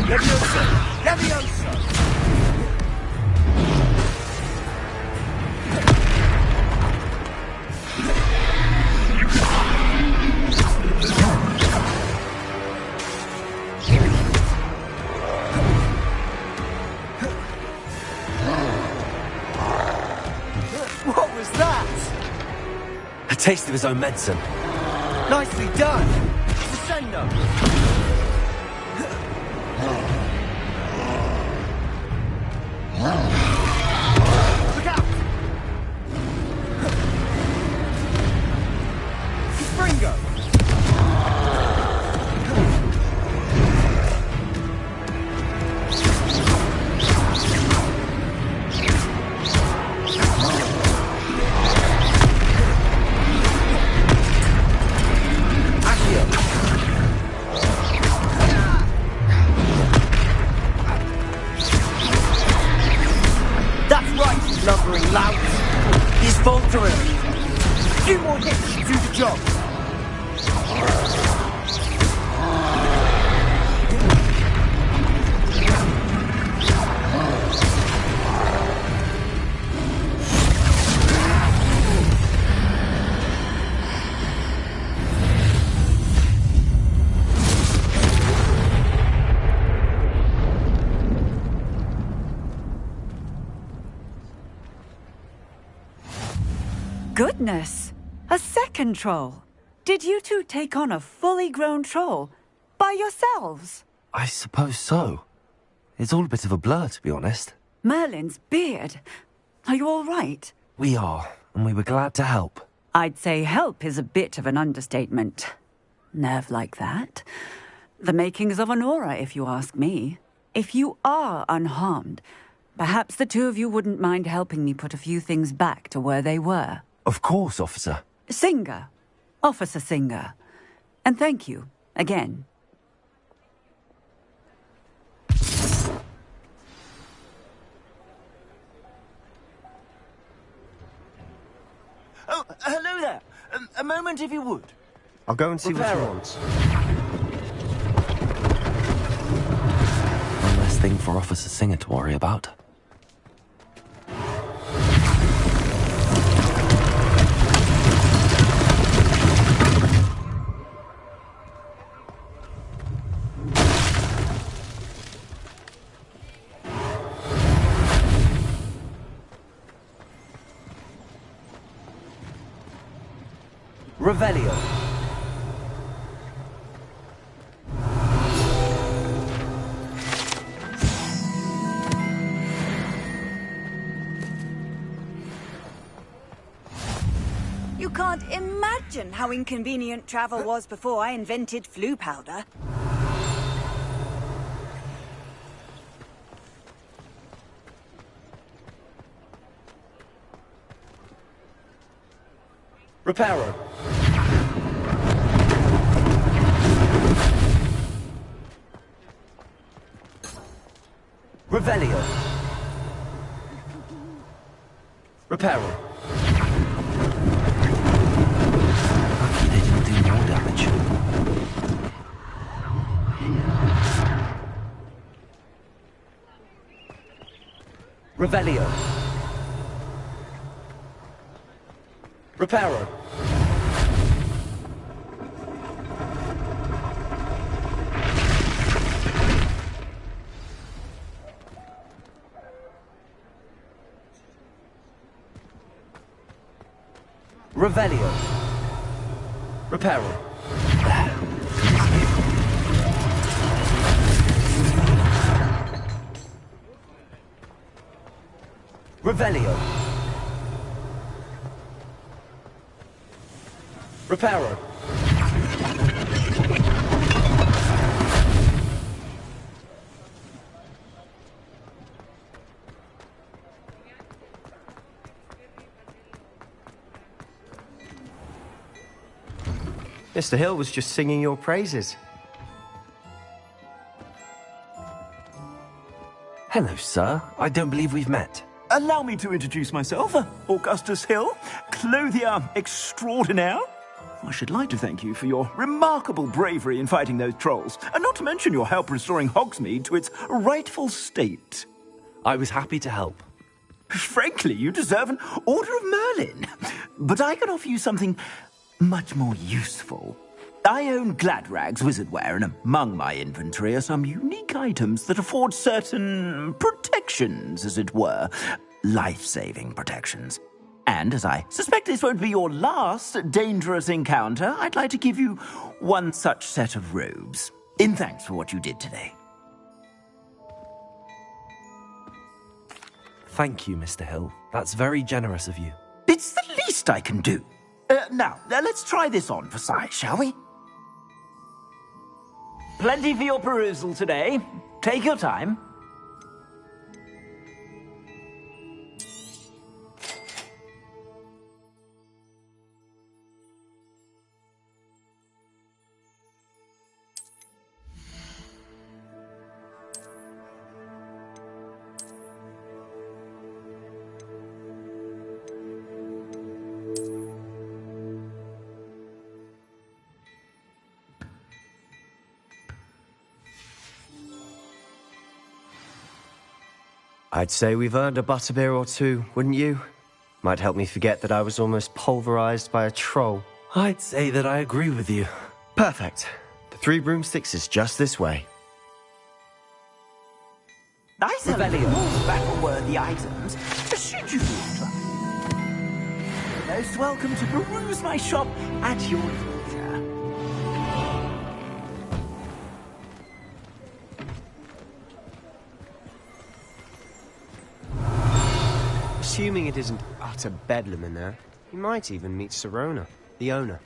Leviosa! Leviosa! What was that? A taste of his own medicine. Nicely done! Crescendo! Look out! Springo! lout. He's faltering. A few more hits should do the job. Goodness! A second troll! Did you two take on a fully grown troll? By yourselves? I suppose so. It's all a bit of a blur, to be honest. Merlin's beard. Are you all right? We are, and we were glad to help. I'd say help is a bit of an understatement. Nerve like that. The makings of an aura, if you ask me. If you are unharmed, perhaps the two of you wouldn't mind helping me put a few things back to where they were. Of course, officer. Singer. Officer Singer. And thank you, again. Oh, hello there. A moment, if you would. I'll go and see what he wants. One less thing for Officer Singer to worry about. Revelio. You can't imagine how inconvenient travel was before I invented flu powder. Reparo. Revelio. Reparo. Lucky they didn't do more damage. Revelio. Reparo. Revelio. Reparo. Revelio. Reparo. Mr. Hill was just singing your praises. Hello, sir. I don't believe we've met. Allow me to introduce myself, Augustus Hill, clothier extraordinaire. I should like to thank you for your remarkable bravery in fighting those trolls, and not to mention your help restoring Hogsmeade to its rightful state. I was happy to help. Frankly, you deserve an Order of Merlin. But I can offer you something much more useful. I own Gladrag's wizardware, and among my inventory are some unique items that afford certain protections, as it were. Life-saving protections. And as I suspect this won't be your last dangerous encounter, I'd like to give you one such set of robes, in thanks for what you did today. Thank you, Mr. Hill. That's very generous of you. It's the least I can do. Now, let's try this on for size, shall we? Plenty for your perusal today. Take your time. I'd say we've earned a butterbeer or two, wouldn't you? Might help me forget that I was almost pulverized by a troll. I'd say that I agree with you. Perfect. The 3 broomsticks is just this way. I sell more battle-worthy items, should you feel inclined. You're most welcome to peruse my shop at your leisure. Assuming it isn't utter bedlam in there, you might even meet Sirona, the owner.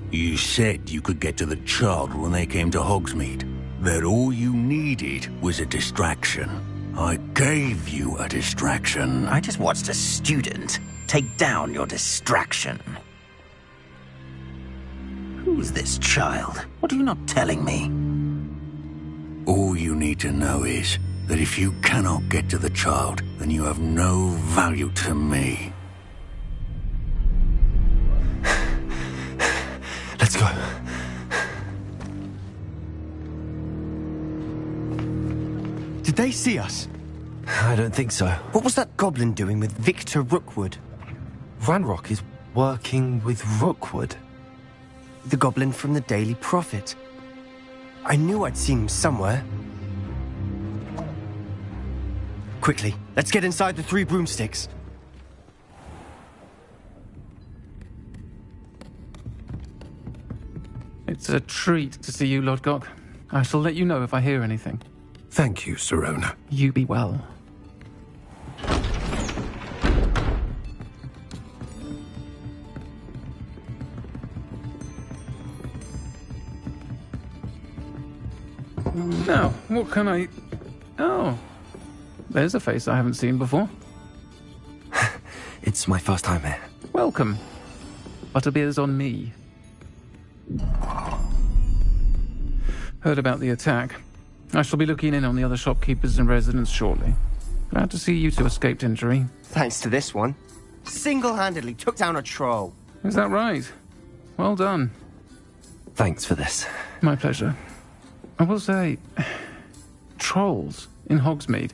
You said you could get to the child when they came to Hogsmeade. That all you needed was a distraction. I gave you a distraction. I just watched a student take down your distraction. Who's this child? What are you not telling me? All you need to know is that if you cannot get to the child, then you have no value to me. Let's go. Did they see us? I don't think so. What was that goblin doing with Victor Rookwood? Ranrock is working with Rookwood. The goblin from the Daily Prophet. I knew I'd seen him somewhere. Quickly, let's get inside the 3 broomsticks. It's a treat to see you, Lodgok. I shall let you know if I hear anything. Thank you, Sirona. You be well. Now, what can I... Oh, there's a face I haven't seen before. It's my first time here. Welcome. Butterbeer's on me. Heard about the attack. I shall be looking in on the other shopkeepers and residents shortly. Glad to see you two escaped injury. Thanks to this one. Single-handedly took down a troll. Is that right? Well done. Thanks for this. My pleasure. I will say, trolls in Hogsmeade.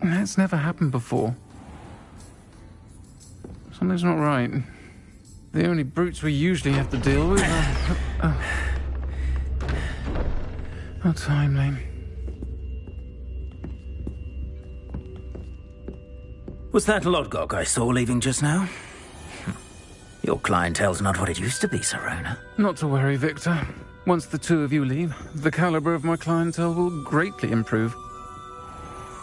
That's never happened before. Something's not right. The only brutes we usually have to deal with are... How timely. Was that Lodgok I saw leaving just now? Your clientele's not what it used to be, Sirona. Not to worry, Victor. Once the 2 of you leave, the caliber of my clientele will greatly improve.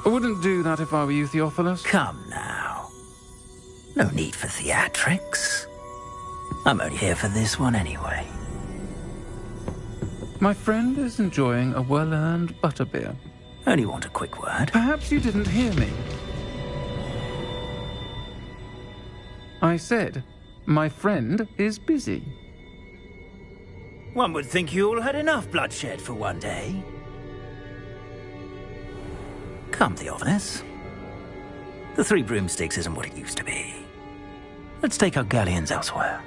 I wouldn't do that if I were you, Theophilus. Come now. No need for theatrics. I'm only here for this one anyway. My friend is enjoying a well-earned butterbeer. Only want a quick word. Perhaps you didn't hear me. I said, my friend is busy. One would think you all had enough bloodshed for one day. Come, Theophilus. The 3 broomsticks isn't what it used to be. Let's take our galleons elsewhere.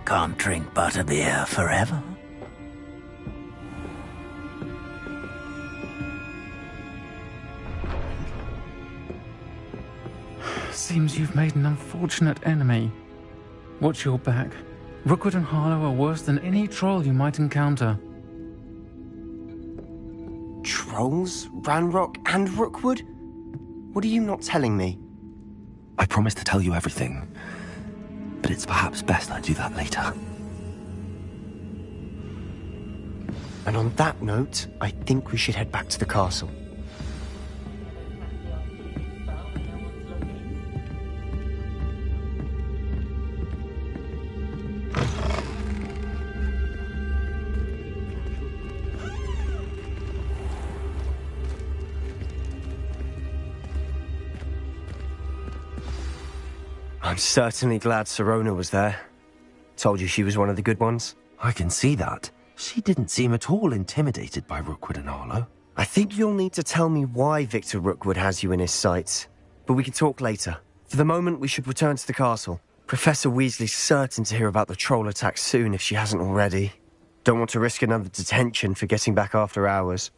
Can't drink butterbeer forever. Seems you've made an unfortunate enemy. Watch your back. Rookwood and Harlow are worse than any troll you might encounter. Trolls? Ranrock and Rookwood? What are you not telling me? I promise to tell you everything, but it's perhaps best I do that later. And on that note, I think we should head back to the castle. I'm certainly glad Sirona was there. Told you she was one of the good ones. I can see that. She didn't seem at all intimidated by Rookwood and Arlo. I think you'll need to tell me why Victor Rookwood has you in his sights. But we can talk later. For the moment, we should return to the castle. Professor Weasley's certain to hear about the troll attack soon if she hasn't already. Don't want to risk another detention for getting back after hours.